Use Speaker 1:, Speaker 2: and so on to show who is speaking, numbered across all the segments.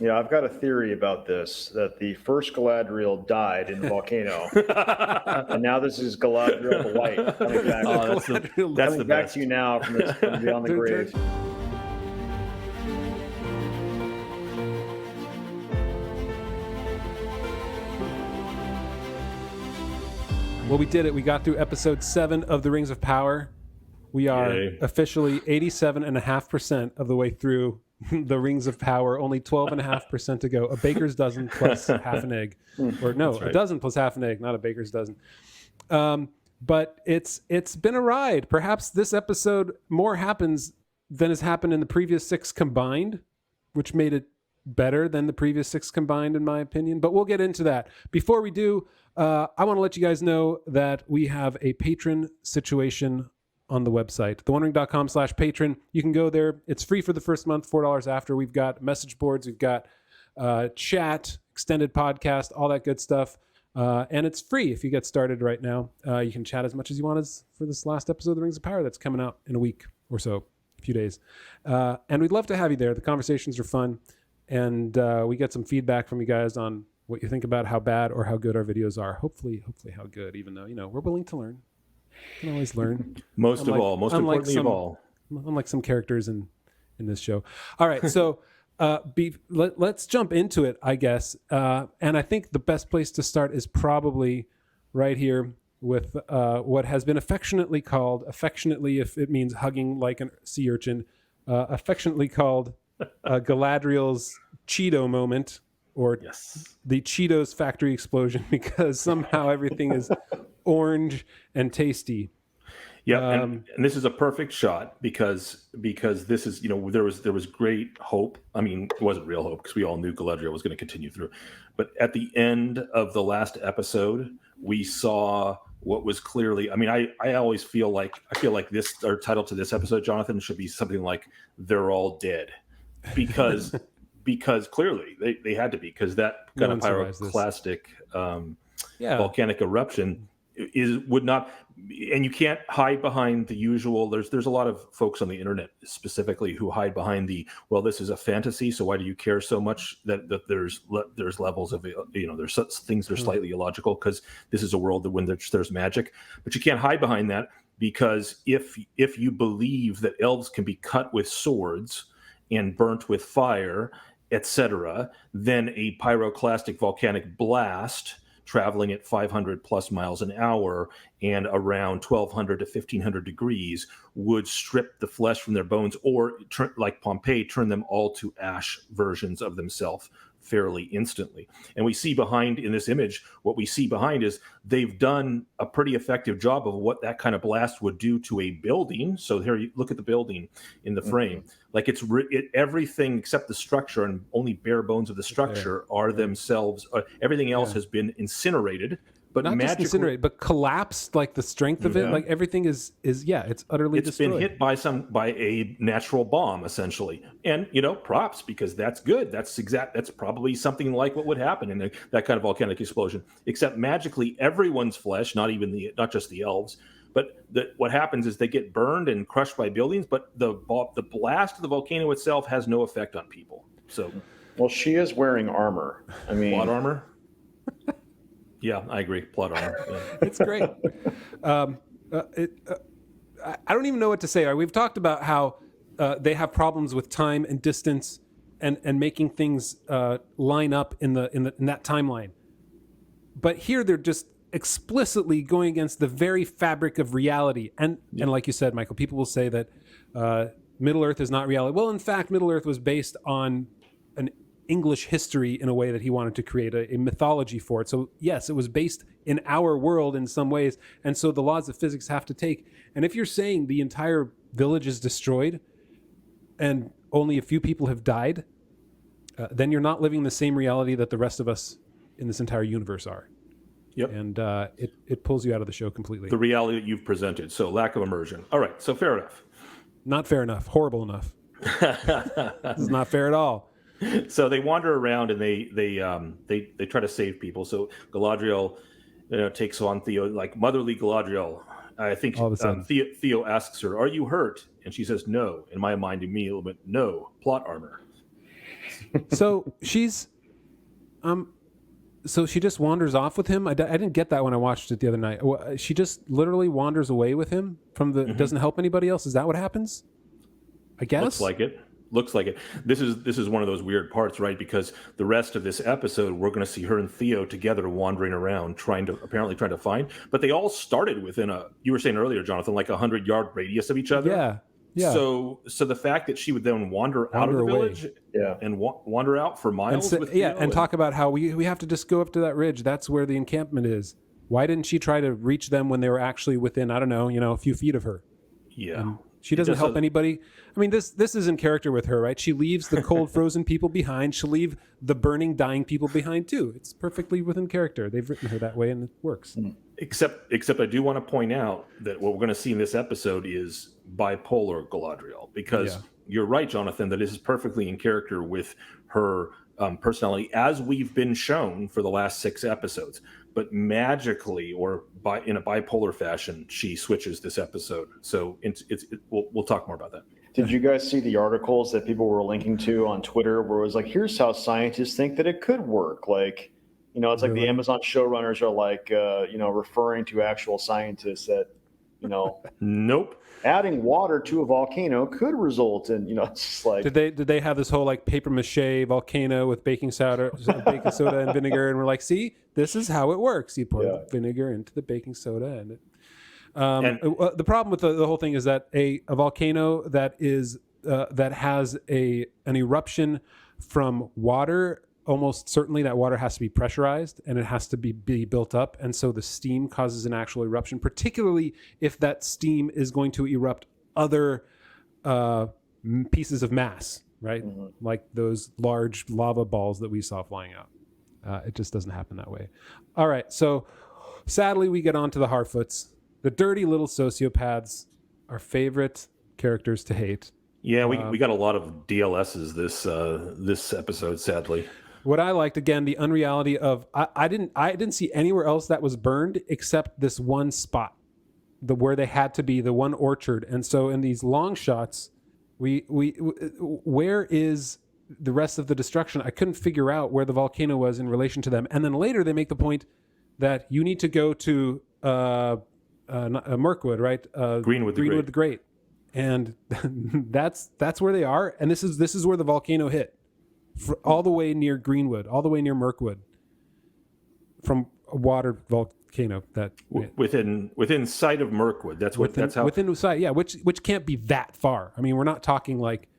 Speaker 1: Yeah, I've got a theory about this, that the first Galadriel died in the volcano, and now this is Galadriel the White coming back.
Speaker 2: Oh, that's the
Speaker 1: back
Speaker 2: best.
Speaker 1: to you now from beyond the grave.
Speaker 3: Well, we did it. We got through episode 7 of The Rings of Power. We are officially 87.5% of the way through The Rings of Power. Only 12.5% to go. A baker's dozen plus half an egg. Or no, a dozen plus half an egg, not a baker's dozen. But it's been a ride. Perhaps this episode more happens than has happened in the previous 6 combined, which made it better than the previous 6 combined, in my opinion. But we'll get into that. Before we do, I want to let you guys know that we have a patron situation on the website, theonering.com/patron. You can go there. It's free for the first month, $4 after. We've got message boards. We've got chat, extended podcast, all that good stuff. And it's free if you get started right now. You can chat as much as you want as for this last episode of The Rings of Power that's coming out in a week or so, a few days. And we'd love to have you there. The conversations are fun. And we get some feedback from you guys on what you think about how bad or how good our videos are. Hopefully how good, even though, we're willing to learn. We can always learn.
Speaker 2: Most importantly of all.
Speaker 3: Unlike some characters in this show. All right, so let's jump into it, I guess. And I think the best place to start is probably right here with what has been affectionately if it means hugging like a sea urchin, affectionately called Galadriel's Cheeto moment, or the Cheetos factory explosion, because somehow everything is orange and tasty.
Speaker 2: Yeah, and this is a perfect shot because this is, there was great hope. I mean, it wasn't real hope because we all knew Galadriel was going to continue through. But at the end of the last episode, we saw what was clearly, I mean, I always feel like this, our title to this episode, Jonathan, should be something like "They're All Dead," because clearly they had to be, because that kind of pyroclastic volcanic eruption would not, and you can't hide behind the usual. There's a lot of folks on the internet specifically who hide behind this is a fantasy, so why do you care so much that there's levels of, there's such things that are slightly illogical because this is a world that when there's magic, but you can't hide behind that, because if you believe that elves can be cut with swords and burnt with fire, etc., then a pyroclastic volcanic blast traveling at 500 plus miles an hour and around 1200 to 1500 degrees would strip the flesh from their bones, or like Pompeii, turn them all to ash versions of themselves fairly instantly. And we see behind in this image, what we see behind is they've done a pretty effective job of what that kind of blast would do to a building. So here you look at the building in the frame, like it's everything except the structure, and only bare bones of the structure are themselves. Everything else has been incinerated. But
Speaker 3: not just incinerated, but collapsed. Like the strength of it, like everything is it's utterly destroyed.
Speaker 2: It's been hit by a natural bomb, essentially. And props, because that's good. That's probably something like what would happen in that kind of volcanic explosion. Except magically, everyone's flesh, not just the elves, but what happens is they get burned and crushed by buildings. But the blast of the volcano itself has no effect on people. So,
Speaker 1: well, she is wearing armor. I mean,
Speaker 2: plot armor. Yeah, I agree. Plot armor. Yeah.
Speaker 3: It's great. I don't even know what to say. We've talked about how they have problems with time and distance and making things line up in that timeline. But here they're just explicitly going against the very fabric of reality. And like you said, Michael, people will say that Middle Earth is not reality. Well, in fact, Middle Earth was based on an English history in a way that he wanted to create a mythology for it. So yes, it was based in our world in some ways. And so the laws of physics have to take. And if you're saying the entire village is destroyed and only a few people have died, then you're not living the same reality that the rest of us in this entire universe are.
Speaker 2: Yep.
Speaker 3: And it pulls you out of the show completely.
Speaker 2: The reality that you've presented. So lack of immersion. All right. So fair enough.
Speaker 3: Not fair enough. Horrible enough. This is not fair at all.
Speaker 2: So they wander around and they try to save people. So Galadriel, takes on Theo, like motherly Galadriel. I think Theo asks her, "Are you hurt?" And she says, "No." In my mind, immediately went, "No, plot armor."
Speaker 3: So she's, so she just wanders off with him. I didn't get that when I watched it the other night. She just literally wanders away with him from the. Doesn't help anybody else. Is that what happens? I guess.
Speaker 2: Looks like it. This is one of those weird parts, right? Because the rest of this episode, we're going to see her and Theo together wandering around, trying to find. But they all started within you were saying earlier, Jonathan, like 100-yard radius of each other.
Speaker 3: Yeah. Yeah.
Speaker 2: So the fact that she would then wander out of the village, and wander out for miles,
Speaker 3: and talk about how we have to just go up to that ridge. That's where the encampment is. Why didn't she try to reach them when they were actually within, I don't know, a few feet of her?
Speaker 2: Yeah.
Speaker 3: She doesn't help anybody. I mean, this is in character with her, right? She leaves the cold, frozen people behind. She'll leave the burning, dying people behind too. It's perfectly within character. They've written her that way, and it works.
Speaker 2: Except I do want to point out that what we're going to see in this episode is bipolar Galadriel, because you're right, Jonathan, that this is perfectly in character with her personality, as we've been shown for the last 6 episodes. But magically, or in a bipolar fashion, she switches this episode. So we'll talk more about that.
Speaker 1: Did you guys see the articles that people were linking to on Twitter where it was like, here's how scientists think that it could work? Like, it's like the Amazon showrunners are like, referring to actual scientists that,
Speaker 2: Nope.
Speaker 1: adding water to a volcano could result in, it's just like.
Speaker 3: Did they have this whole like paper mache volcano with baking soda and vinegar, and we're like, see, this is how it works. You pour vinegar into the baking soda, and the problem with the whole thing is that a volcano that is that has an eruption from water. Almost certainly that water has to be pressurized and it has to be built up. And so the steam causes an actual eruption, particularly if that steam is going to erupt other pieces of mass, right? Mm-hmm. Like those large lava balls that we saw flying out. It just doesn't happen that way. All right. So sadly, we get on to the Harfoots, the dirty little sociopaths, our favorite characters to hate.
Speaker 2: Yeah, we got a lot of DLSs this episode, sadly.
Speaker 3: What I liked, again, the unreality of I didn't see anywhere else that was burned except this one spot, where they had to be, the one orchard. And so in these long shots, where is the rest of the destruction? I couldn't figure out where the volcano was in relation to them. And then later they make the point that you need to go to Mirkwood, right?
Speaker 2: Greenwood
Speaker 3: the Great. And that's where they are. And this is where the volcano hit. All the way near Greenwood, all the way near Mirkwood, from a water volcano that
Speaker 2: within sight of Mirkwood. That's
Speaker 3: within sight. Yeah, which can't be that far. I mean, we're not talking like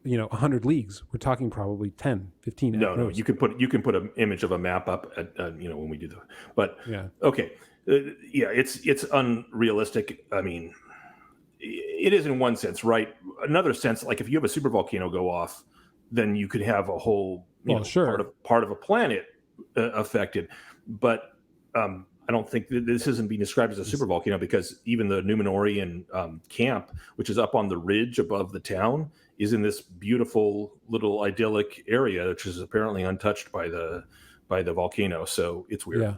Speaker 3: 100 leagues. We're talking probably 10, 15.
Speaker 2: No. You can put an image of a map up at when we do the. But
Speaker 3: yeah,
Speaker 2: okay, it's unrealistic. I mean, it is in one sense, right? Another sense, like if you have a super volcano go off, then you could have a whole part of a planet affected. But I don't think that this isn't being described as a super volcano, because even the Númenorean camp, which is up on the ridge above the town, is in this beautiful little idyllic area, which is apparently untouched by the volcano. So it's weird.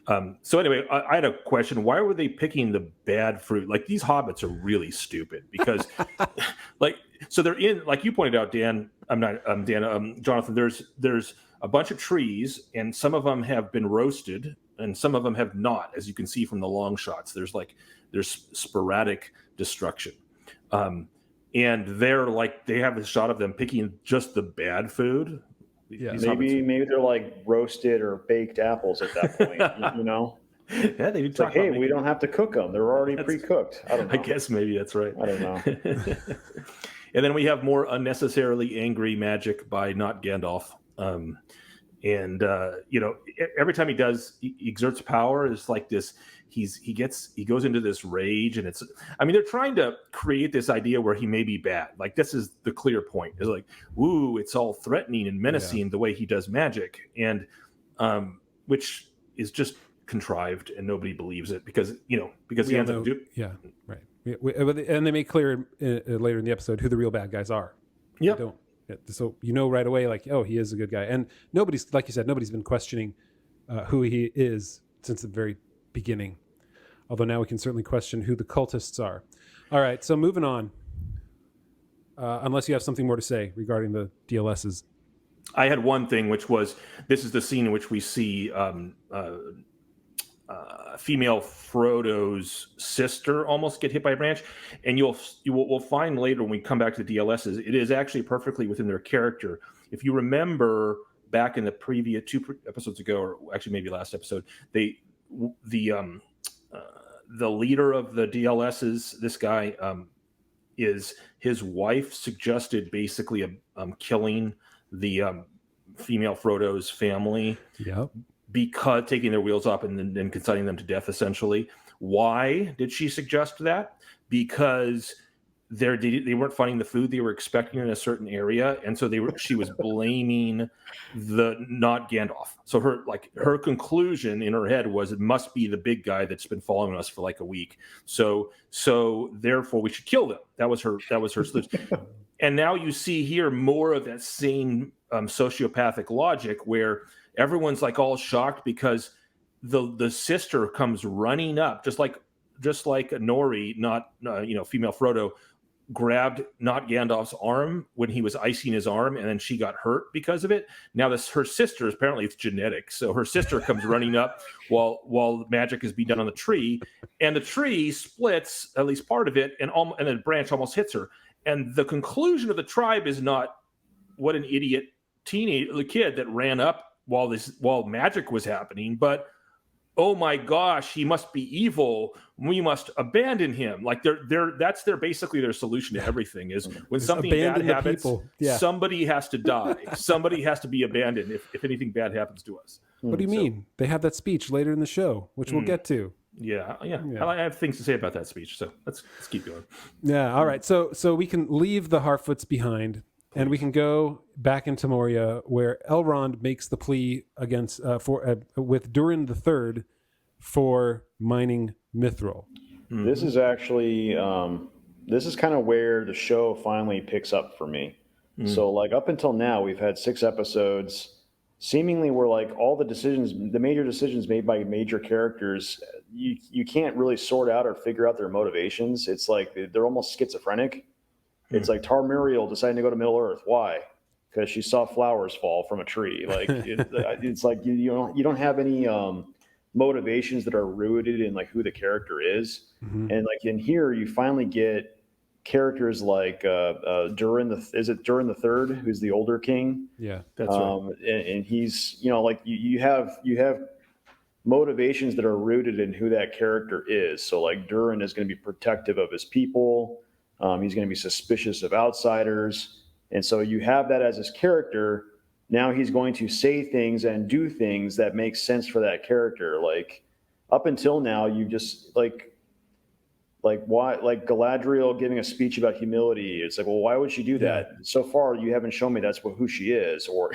Speaker 2: Yeah. So anyway, I had a question. Why were they picking the bad fruit? Like, these hobbits are really stupid, because so they're in, like you pointed out, Dan, Jonathan, there's a bunch of trees, and some of them have been roasted and some of them have not, as you can see from the long shots. There's sporadic destruction. And they have a shot of them picking just the bad food.
Speaker 1: Yeah, maybe they're like roasted or baked apples at that point.
Speaker 2: Yeah, they
Speaker 1: it's like, hey, we don't have to cook them; they're already pre-cooked. I don't know.
Speaker 2: I guess maybe that's right.
Speaker 1: I don't know.
Speaker 2: And then we have more unnecessarily angry magic by not Gandalf. Every time he exerts power, it's like this. He goes into this rage, and they're trying to create this idea where he may be bad. Like, this is the clear point. It's like, woo, it's all threatening and menacing the way he does magic, and which is just contrived, and nobody believes it because he ends up doing.
Speaker 3: Yeah, right. And they make clear later in the episode who the real bad guys are.
Speaker 2: Yeah.
Speaker 3: So right away, like, oh, he is a good guy, and nobody's, like you said, nobody's been questioning who he is since the very beginning. Although now we can certainly question who the cultists are. All right, so moving on. Unless you have something more to say regarding the DLSs.
Speaker 2: I had one thing, which was this is the scene in which we see female Frodo's sister almost get hit by a branch, and we'll find later when we come back to the DLSs, it is actually perfectly within their character. If you remember back in the previous two episodes ago, or actually maybe last episode, the leader of the DLSs, this guy, is his wife suggested basically killing the female Frodo's family.
Speaker 3: Yep.
Speaker 2: Because taking their wheels up and then consigning them to death, essentially. Why did she suggest that? Because they weren't finding the food they were expecting in a certain area, and so she was blaming not Gandalf. So her conclusion in her head was it must be the big guy that's been following us for like a week. So therefore we should kill them. That was her solution. And now you see here more of that same sociopathic logic where everyone's like all shocked because the sister comes running up, just like Nori, female Frodo, grabbed not Gandalf's arm when he was icing his arm, and then she got hurt because of it. Now her sister, apparently it's genetic, so her sister comes running up while magic is being done on the tree, and the tree splits, at least part of it, and the branch almost hits her. And the conclusion of the tribe is not what an idiot kid that ran up while magic was happening, but oh my gosh, he must be evil. We must abandon him. Like that's basically their solution to everything is when something bad happens, somebody has to die. Somebody has to be abandoned if anything bad happens to us.
Speaker 3: What do you mean? They have that speech later in the show, which we'll get to.
Speaker 2: Yeah. I have things to say about that speech, so let's keep going.
Speaker 3: Yeah, all right. So we can leave the Harfoots behind. And we can go back into Moria, where Elrond makes the plea against with Durin III for mining Mithril.
Speaker 1: Mm-hmm. This is actually this is kind of where the show finally picks up for me. Mm-hmm. So like up until now, we've had 6 episodes, seemingly where like all the major decisions made by major characters, you can't really sort out or figure out their motivations. It's like they're almost schizophrenic. It's like Miriel deciding to go to Middle Earth. Why? Because she saw flowers fall from a tree. Like it's like you don't have any motivations that are rooted in like who the character is. Mm-hmm. And like in here, you finally get characters like Durin III, who's the older king.
Speaker 3: Yeah, that's right.
Speaker 1: And he's like you have motivations that are rooted in who that character is. So like Durin is going to be protective of his people. He's going to be suspicious of outsiders. And so you have that as his character. Now he's going to say things and do things that make sense for that character. Like up until now, you just like why, like Galadriel giving a speech about humility. It's like, well, why would she do that? So far, you haven't shown me that's who she is. Or,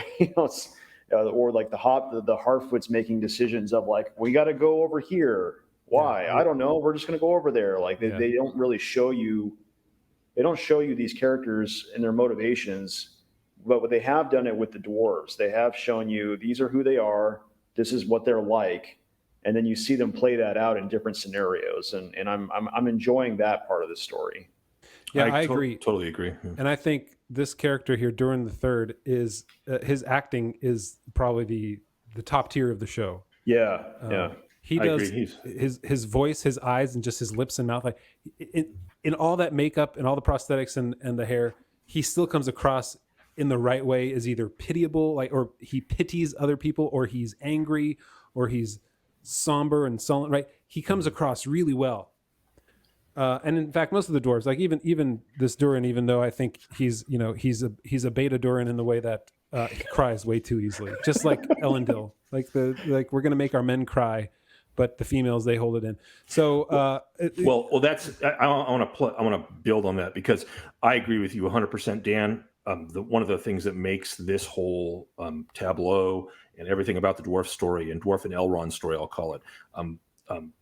Speaker 1: or like the Harfoots making decisions of like, we got to go over here. Why? Yeah. I don't know. We're just going to go over there. Like they don't really show you. They don't show you these characters and their motivations, but what they have done it with the dwarves. They have shown you these are who they are. This is what they're like, and then you see them play that out in different scenarios. And I'm enjoying that part of the story.
Speaker 3: Yeah, I agree.
Speaker 2: Totally agree. Yeah.
Speaker 3: And I think this character here, Durin III, is his acting is probably the top tier of the show.
Speaker 1: Yeah,
Speaker 3: He does his voice, his eyes, and just his lips and mouth. Like in all that makeup and all the prosthetics and the hair, he still comes across in the right way as either pitiable, or he pities other people, or he's angry, or he's somber and sullen. Right? He comes across really well. And in fact, most of the dwarves, like even this Durin, even though I think he's a beta Durin in the way that he cries way too easily, just like Elendil. Like we're gonna make our men cry, but the females, they hold it in. So,
Speaker 2: that's I want to build on that because I agree with you 100%, Dan. One of the things that makes this whole tableau and everything about the dwarf story and dwarf and Elrond story, I'll call it,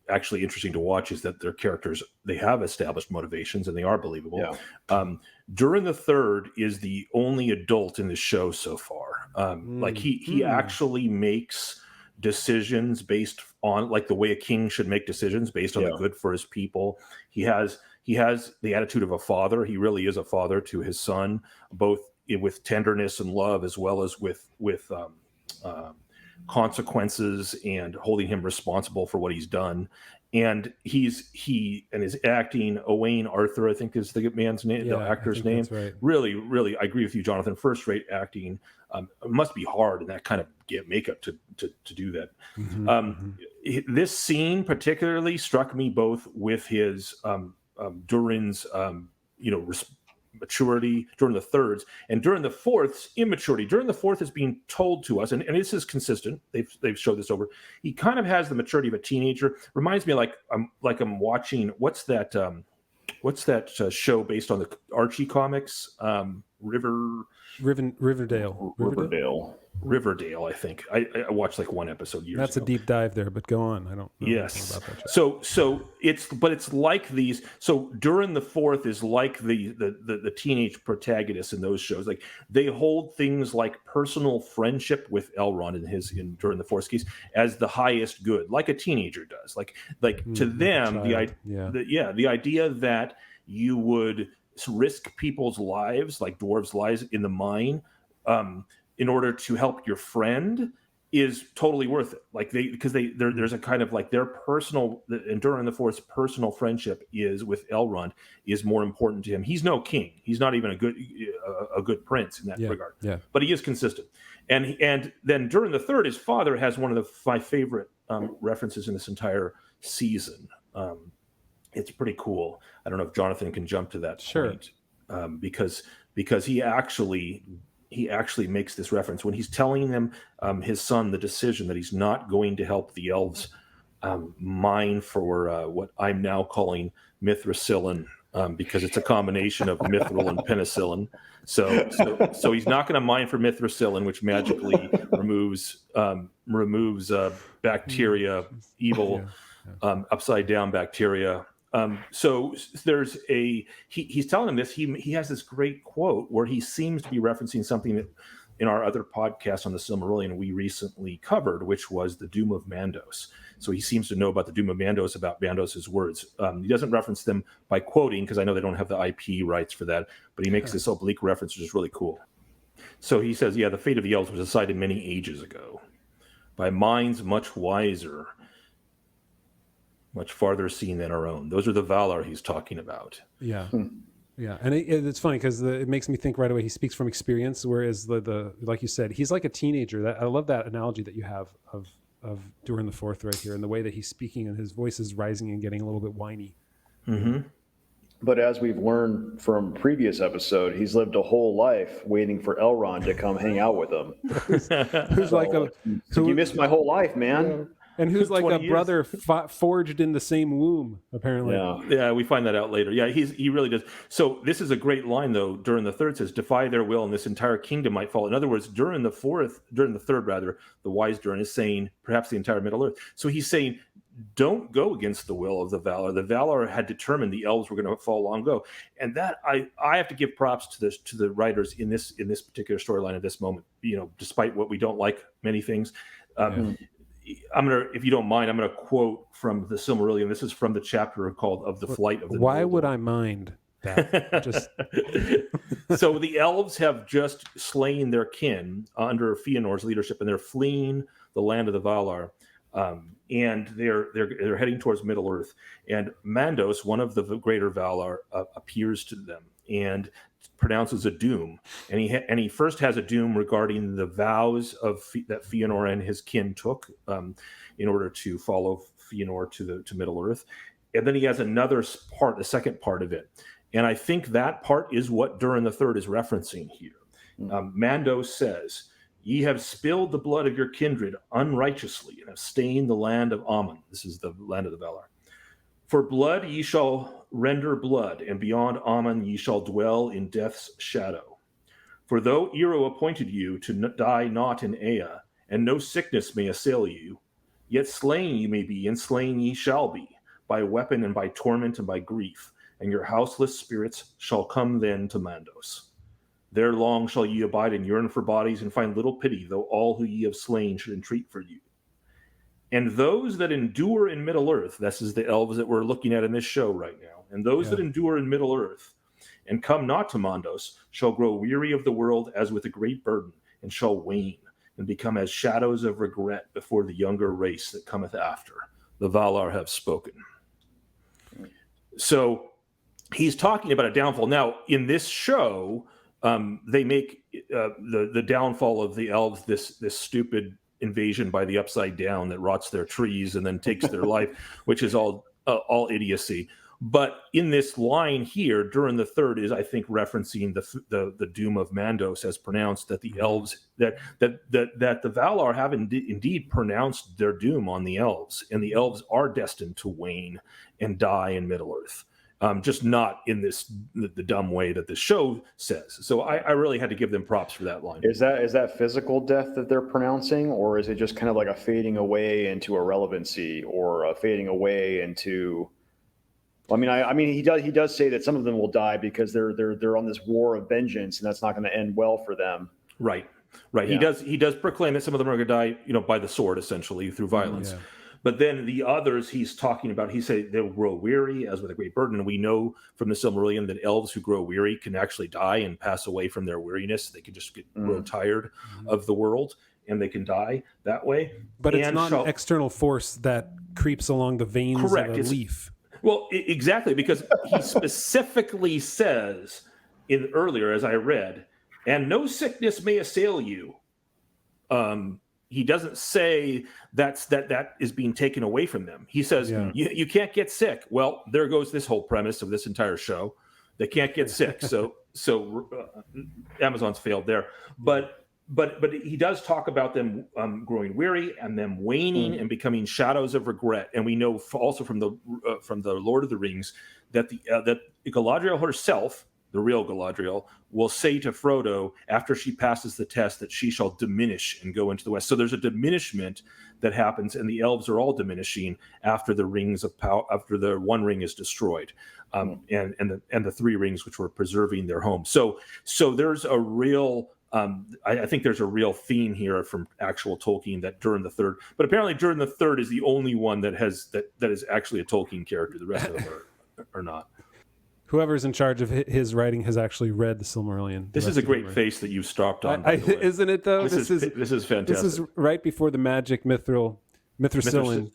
Speaker 2: actually interesting to watch is that their characters, they have established motivations and they are believable. Yeah. Durin III is the only adult in the show so far. Like he actually makes decisions based on like the way a king should make decisions based on the good for his people. He has the attitude of a father. He really is a father to his son, both with tenderness and love, as well as with consequences and holding him responsible for what he's done. And he and his acting, Owain Arthur, I think is the man's name, the actor's name.
Speaker 3: Right.
Speaker 2: Really, really, I agree with you, Jonathan. First-rate acting. It must be hard in that kind of makeup to do that. This scene particularly struck me both with his Durin's maturity, Durin III's, and Durin IV's immaturity. Durin IV is being told to us, and this is consistent. They've showed this over. He kind of has the maturity of a teenager. Reminds me like I'm watching what's that show based on the Archie comics? Riverdale, I think. I watched like one episode years ago.
Speaker 3: That's a deep dive there, but go on. I don't know
Speaker 2: yes.
Speaker 3: about that show.
Speaker 2: So it's like these. So Durin IV is like the teenage protagonists in those shows. Like they hold things like personal friendship with Elrond in Durin IV's case as the highest good, like a teenager does. Like to them, the idea that you would risk people's lives, like dwarves' lives in the mine, in order to help your friend, is totally worth it. Like there's a kind of like their personal, and Durin IV's personal friendship is with Elrond is more important to him. He's no king. He's not even a good prince in that regard. Yeah. But he is consistent. And then Durin III, his father, has one of my favorite references in this entire season. It's pretty cool. I don't know if Jonathan can jump to that point, because he actually makes this reference when he's telling them, his son, the decision that he's not going to help the elves mine for what I'm now calling Mithricillin, because it's a combination of mithril and penicillin. So he's not going to mine for Mithricillin, which magically removes bacteria, evil, upside down bacteria. So there's he's telling him this. He has this great quote where he seems to be referencing something that in our other podcast on the Silmarillion we recently covered, which was the Doom of Mandos. So he seems to know about the Doom of Mandos, about Mandos' words. He doesn't reference them by quoting, because I know they don't have the IP rights for that, but he makes this oblique reference, which is really cool. So he says, the fate of the elves was decided many ages ago by minds much wiser, much farther seen than our own. Those are the Valar he's talking about.
Speaker 3: Yeah. Yeah. And it's funny because it makes me think right away he speaks from experience, whereas the like you said, he's like a teenager. I love that analogy that you have of Durin IV right here, and the way that he's speaking and his voice is rising and getting a little bit whiny.
Speaker 2: Mm-hmm.
Speaker 1: But as we've learned from previous episode, he's lived a whole life waiting for Elrond to come hang out with him. You missed my whole life, man.
Speaker 3: And who's like a brother forged in the same womb, apparently.
Speaker 2: Yeah, we find that out later. Yeah, he really does. So this is a great line, though. Durin III says, defy their will, and this entire kingdom might fall. In other words, Durin III, the wise Durin, is saying perhaps the entire Middle Earth. So he's saying, don't go against the will of the Valar. The Valar had determined the elves were going to fall long ago. And that I have to give props to the writers in this particular storyline at this moment. Despite what we don't like many things. If you don't mind, I'm gonna quote from the Silmarillion. This is from the chapter called "Of the Flight of the."
Speaker 3: Why would I mind that?
Speaker 2: So the elves have just slain their kin under Fëanor's leadership, and they're fleeing the land of the Valar, and they're heading towards Middle Earth. And Mandos, one of the greater Valar, appears to them and pronounces a doom, and he first has a doom regarding the vows that Fëanor and his kin took in order to follow Fëanor to Middle Earth, and then he has another part, the second part of it, and I think that part is what Durin III is referencing here. Mandos says, "Ye have spilled the blood of your kindred unrighteously and have stained the land of Aman." This is the land of the Valar. "For blood ye shall render blood, and beyond Aman ye shall dwell in death's shadow. For though Ero appointed you to die not in Ea, and no sickness may assail you, yet slain ye may be, and slain ye shall be, by weapon and by torment and by grief, and your houseless spirits shall come then to Mandos. There long shall ye abide and yearn for bodies, and find little pity, though all who ye have slain should entreat for you. And those that endure in Middle Earth," this is the elves that we're looking at in this show right now, "and those that endure in Middle Earth, and come not to Mandos, shall grow weary of the world as with a great burden, and shall wane, and become as shadows of regret before the younger race that cometh after. The Valar have spoken. So he's talking about a downfall. Now, in this show, they make the downfall of the elves this stupid invasion by the Upside Down that rots their trees and then takes their life, which is all idiocy. But in this line here, Durin III is, I think, referencing the doom of Mandos as pronounced, that the elves, that the Valar have indeed pronounced their doom on the elves, and the elves are destined to wane and die in Middle-earth. Just not in the dumb way that the show says. So I really had to give them props for that line.
Speaker 1: Is that physical death that they're pronouncing, or is it just kind of like a fading away into irrelevancy, or a fading away into? I mean, he does say that some of them will die because they're on this war of vengeance, and that's not going to end well for them.
Speaker 2: Right. Yeah. He does proclaim that some of them are going to die, by the sword, essentially through violence. Yeah. But then the others he's talking about, he said they'll grow weary as with a great burden. And we know from the Silmarillion that elves who grow weary can actually die and pass away from their weariness. They can just grow tired of the world, and they can die that way.
Speaker 3: But it's not an external force that creeps along the veins of a leaf.
Speaker 2: Well, exactly, because he specifically says earlier, as I read, and no sickness may assail you. He doesn't say that is being taken away from them. He says, you can't get sick. Well, there goes this whole premise of this entire show. They can't get sick. So Amazon's failed there. But he does talk about them growing weary and them waning and becoming shadows of regret. And we know also from the Lord of the Rings that that Galadriel herself, the real Galadriel, will say to Frodo after she passes the test that she shall diminish and go into the west. So there's a diminishment that happens, and the elves are all diminishing after the rings of power, after the one ring is destroyed, and the three rings which were preserving their home. So there's a real. I think there's a real theme here from actual Tolkien that Durin III, but apparently Durin III is the only one that is actually a Tolkien character. The rest of them are not.
Speaker 3: Whoever's in charge of his writing has actually read the Silmarillion.
Speaker 2: This is a great face that you've stopped on.
Speaker 3: Isn't it though?
Speaker 2: This is fantastic.
Speaker 3: This is right before the magic Mithricillin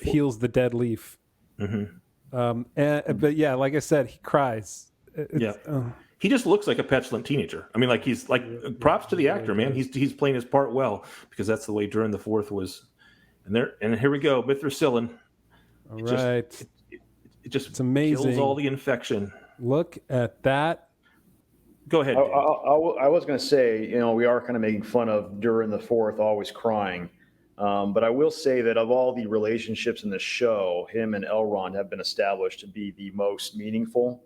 Speaker 3: heals the dead leaf. But yeah, like I said, he cries.
Speaker 2: He just looks like a petulant teenager. I mean, like he's like props to the actor, man. He's playing his part well, because that's the way Durin IV was. And here we go, Mithricillin.
Speaker 3: All right.
Speaker 2: It's
Speaker 3: amazing.
Speaker 2: Kills all the infection.
Speaker 3: Look at that.
Speaker 2: Go ahead.
Speaker 1: I was going to say, we are kind of making fun of Durin IV always crying, but I will say that of all the relationships in the show, him and Elrond have been established to be the most meaningful.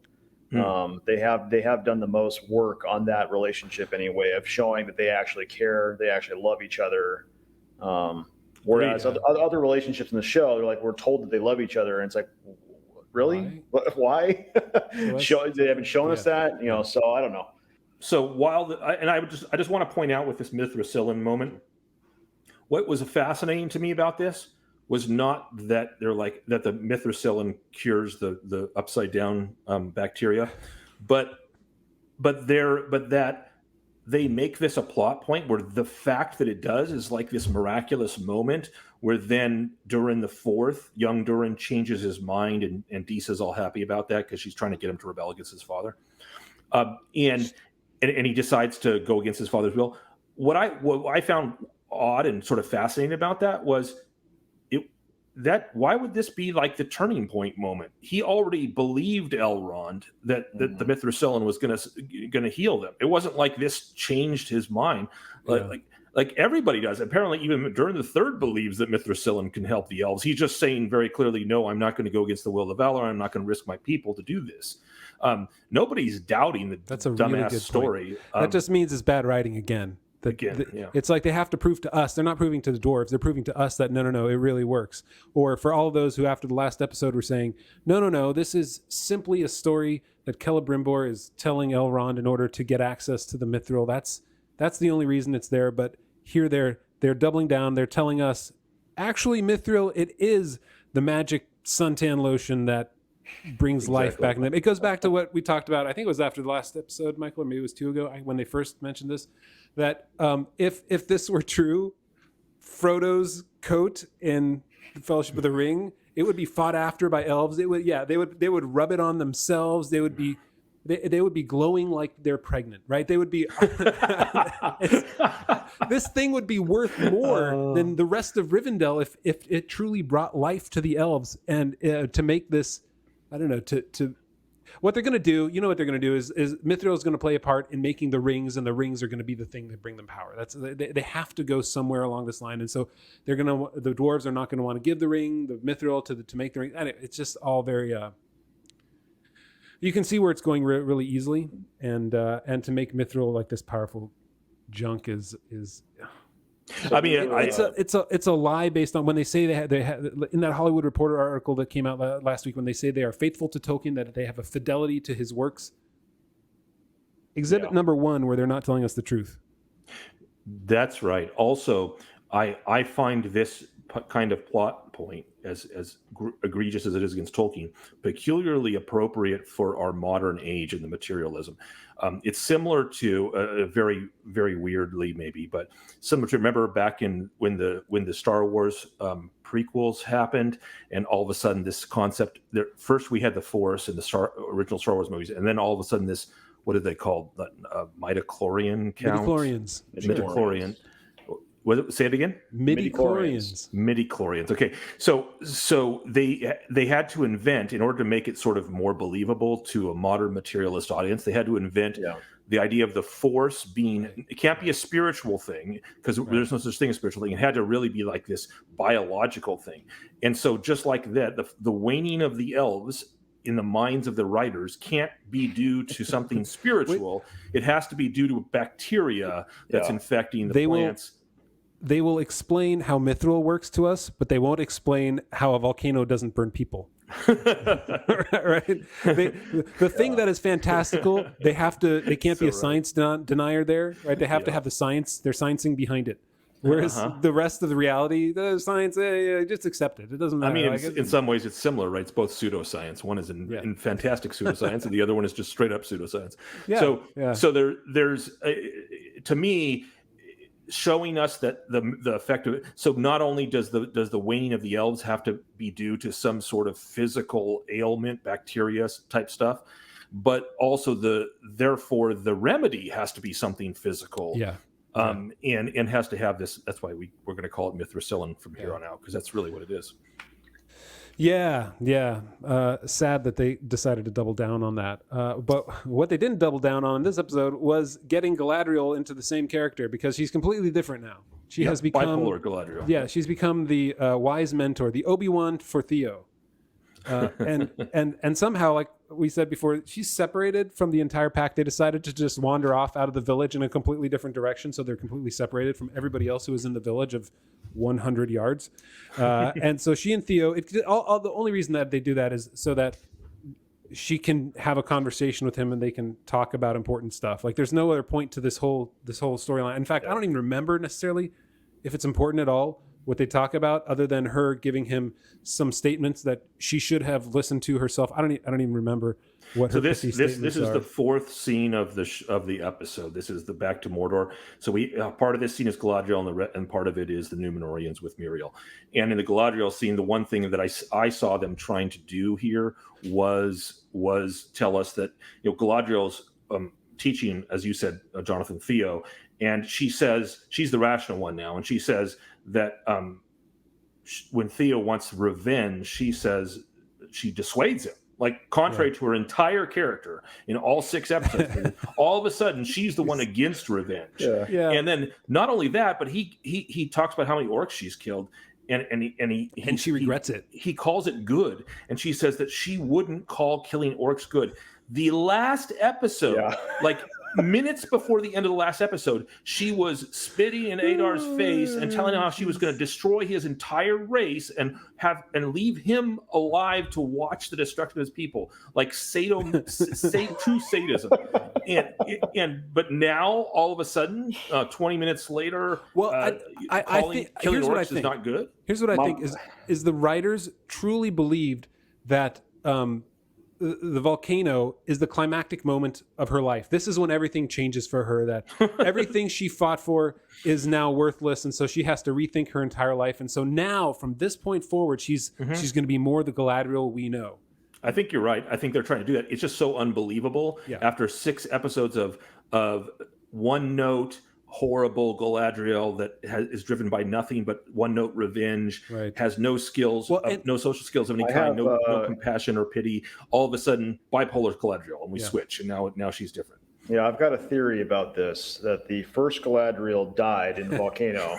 Speaker 1: They have done the most work on that relationship anyway, of showing that they actually care, they actually love each other. Whereas other relationships in the show, they're like, we're told that they love each other, and it's like, really? Why? They haven't shown us that, so I don't know.
Speaker 2: So I just want to point out with this Mithricillin moment, what was fascinating to me about this was not that that the Mithricillin cures the upside down bacteria, but that they make this a plot point where the fact that it does is like this miraculous moment where then Durin IV, young Durin, changes his mind, and Disa's all happy about that because she's trying to get him to rebel against his father, and he decides to go against his father's will. What I found odd and sort of fascinating about that was why would this be like the turning point moment? He already believed Elrond that the Mithricillin was gonna heal them. It wasn't like this changed his mind. Like everybody does. Apparently, even Durin III believes that Mithricillin can help the elves. He's just saying very clearly, no, I'm not going to go against the will of the Valar. I'm not going to risk my people to do this. Nobody's doubting
Speaker 3: That's a
Speaker 2: dumbass
Speaker 3: really good
Speaker 2: story.
Speaker 3: That just means it's bad writing again. It's like they have to prove to us. They're not proving to the dwarves. They're proving to us that no, it really works. Or for all of those who after the last episode were saying, no, this is simply a story that Celebrimbor is telling Elrond in order to get access to the Mithril. That's the only reason it's there. But here they're doubling down. They're telling us, actually, Mithril, it is the magic suntan lotion that brings life back in them. It goes back to what we talked about. I think it was after the last episode, Michael, or maybe it was 2 ago when they first mentioned this. That if this were true, Frodo's coat in the Fellowship of the Ring, it would be fought after by elves. They would rub it on themselves. They would be glowing like they're pregnant, right? They would be. This thing would be worth more than the rest of Rivendell if it truly brought life to the elves. And to make this, I don't know, to what they're going to do. You know what they're going to do is Mithril is going to play a part in making the rings, and the rings are going to be the thing that bring them power. They have to go somewhere along this line, and so the dwarves are not going to want to give the ring, the Mithril to make the ring. And it's just all very. You can see where it's going really easily, and to make Mithril like this powerful junk is.
Speaker 2: I mean,
Speaker 3: it's a lie based on when they say they have in that Hollywood Reporter article that came out last week, when they say they are faithful to Tolkien, that they have a fidelity to his works. Exhibit number 1, where they're not telling us the truth.
Speaker 2: That's right. Also, I find this kind of plot point, as egregious as it is against Tolkien, peculiarly appropriate for our modern age and the materialism. It's similar to very, very weirdly maybe, but similar to, remember back in when the Star Wars prequels happened, and all of a sudden this concept. First we had the Force in the original Star Wars movies, and then all of a sudden this, what did they call midichlorian count? Midichlorian. Say it again. Midichlorians. Okay, so they had to invent, in order to make it sort of more believable to a modern materialist audience, they had to invent the idea of the Force being. It can't be a spiritual thing, because there's no such thing as spiritual thing. It had to really be like this biological thing. And so just like that, the waning of the elves in the minds of the writers can't be due to something spiritual. It has to be due to bacteria that's infecting the plants.
Speaker 3: They will explain how Mithril works to us, but they won't explain how a volcano doesn't burn people. Right? The thing that is fantastical, they can't be a science denier there, right? They have to have the science, they're sciencing behind it. Whereas the rest of the reality, the science, just accept it. It doesn't matter.
Speaker 2: I mean, in some ways it's similar, right? It's both pseudoscience. One is in fantastic pseudoscience, and the other one is just straight up pseudoscience. So there's to me, showing us that the effect of it. So not only does the waning of the elves have to be due to some sort of physical ailment, bacteria type stuff, but also therefore the remedy has to be something physical. And has to have this. That's why we're going to call it Mithricillin from here on out, because that's really what it is. Sad that they decided to double down on that.
Speaker 3: But what they didn't double down on in this episode was getting Galadriel into the same character, because she's completely different now. She has become
Speaker 2: bipolar Galadriel.
Speaker 3: Yeah, she's become the wise mentor, the Obi-Wan for Theo. And somehow, like we said before, she's separated from the entire pack. They decided to just wander off out of the village in a completely different direction, so they're completely separated from everybody else who is in the village of 100 yards. And so she and Theo, the only reason that they do that is so that she can have a conversation with him and they can talk about important stuff. Like, there's no other point to this whole storyline. In fact, I don't even remember necessarily if it's important at all what they talk about, other than her giving him some statements that she should have listened to herself. I don't even remember what her
Speaker 2: this is
Speaker 3: are.
Speaker 2: the fourth scene of the episode. This is the back to Mordor. So part of this scene is Galadriel, and part of it is the Númenoreans with Miriel. And in the Galadriel scene, the one thing that I saw them trying to do here was tell us that Galadriel's teaching, as you said, Jonathan, Theo, and she says she's the rational one now, and she says that when Theo wants revenge, she says she dissuades him. Like, contrary to her entire character in all 6 episodes, all of a sudden she's the one against revenge. And then not only that, but he talks about how many orcs she's killed, and
Speaker 3: she regrets it.
Speaker 2: He calls it good, and she says that she wouldn't call killing orcs good. The last episode, like minutes before the end of the last episode, she was spitting in Adar's face and telling him how she was going to destroy his entire race and leave him alive to watch the destruction of his people, like true sadism. But now all of a sudden, 20 minutes later, killing orcs is not good.
Speaker 3: Here's what I think is the writers truly believed that the volcano is the climactic moment of her life. This is when everything changes for her, that everything she fought for is now worthless. And so she has to rethink her entire life. And so now from this point forward, she's going to be more the Galadriel we know.
Speaker 2: I think you're right. I think they're trying to do that. It's just so unbelievable.
Speaker 3: Yeah.
Speaker 2: After 6 episodes of one note, horrible Galadriel that is driven by nothing but one note revenge, has no skills, no social skills of any kind, no compassion or pity. All of a sudden, bipolar Galadriel, and we switch, and now she's different.
Speaker 1: Yeah, I've got a theory about this, that the first Galadriel died in the volcano,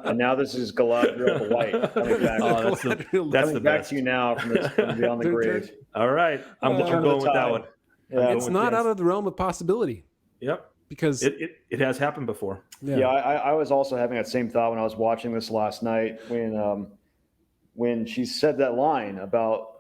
Speaker 1: and now this is Galadriel the White coming back.
Speaker 2: That's the
Speaker 1: back
Speaker 2: best.
Speaker 1: to you now from beyond the grave.
Speaker 2: All right, I'm going with that one.
Speaker 1: Yeah,
Speaker 3: it's not out of the realm of possibility.
Speaker 2: Yep.
Speaker 3: Because
Speaker 2: it has happened before.
Speaker 1: Yeah, I was also having that same thought when I was watching this last night when she said that line about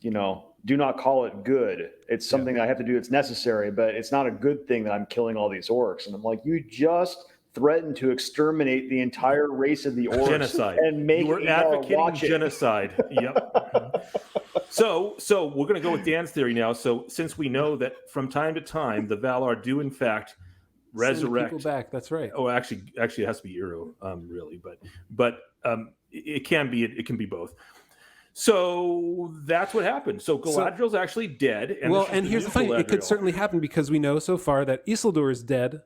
Speaker 1: do not call it good. It's something that I have to do. It's necessary, but it's not a good thing that I'm killing all these orcs. And I'm like, you just threatened to exterminate the entire race of the orcs.
Speaker 2: Genocide.
Speaker 1: And make
Speaker 2: you were advocating genocide. Yep. So we're going to go with Dan's theory now. So since we know that from time to time the Valar do in fact resurrect
Speaker 3: people back, that's right.
Speaker 2: Oh, actually, it has to be Eru, really, but it can be both. So that's what happened. So Galadriel's actually dead.
Speaker 3: And here's the thing: it could certainly happen because we know so far that Isildur is dead,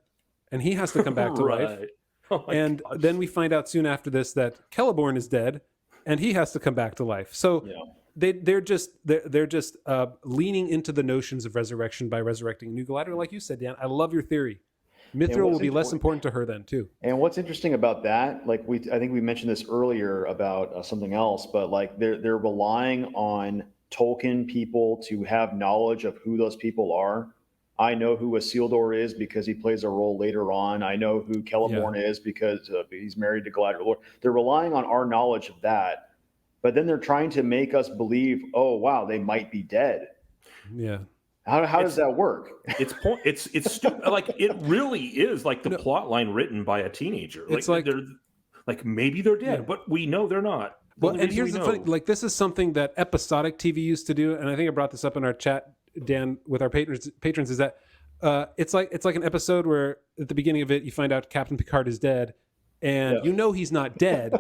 Speaker 3: and he has to come back to life.
Speaker 2: Oh
Speaker 3: and
Speaker 2: gosh.
Speaker 3: Then we find out soon after this that Celeborn is dead, and he has to come back to life. So. Yeah. They're just leaning into the notions of resurrection by resurrecting new Galadriel, like you said, Dan. I love your theory. Mithril will be less important to her then too.
Speaker 1: And what's interesting about that, like I think we mentioned this earlier about something else, but like they're relying on Tolkien people to have knowledge of who those people are. I know who Isildur is because he plays a role later on. I know who Celeborn is because he's married to Galadriel. They're relying on our knowledge of that. But then they're trying to make us believe, oh wow, they might be dead.
Speaker 3: Yeah.
Speaker 1: How does that work?
Speaker 2: It's stupid. Like it really is like the plot line written by a teenager.
Speaker 3: It's
Speaker 2: like they're like maybe they're dead, but we know they're not.
Speaker 3: Well, and here's the thing: like this is something that episodic TV used to do, and I think I brought this up in our chat, Dan, with our patrons. Is that it's like an episode where at the beginning of it you find out Captain Picard is dead. And you know he's not dead,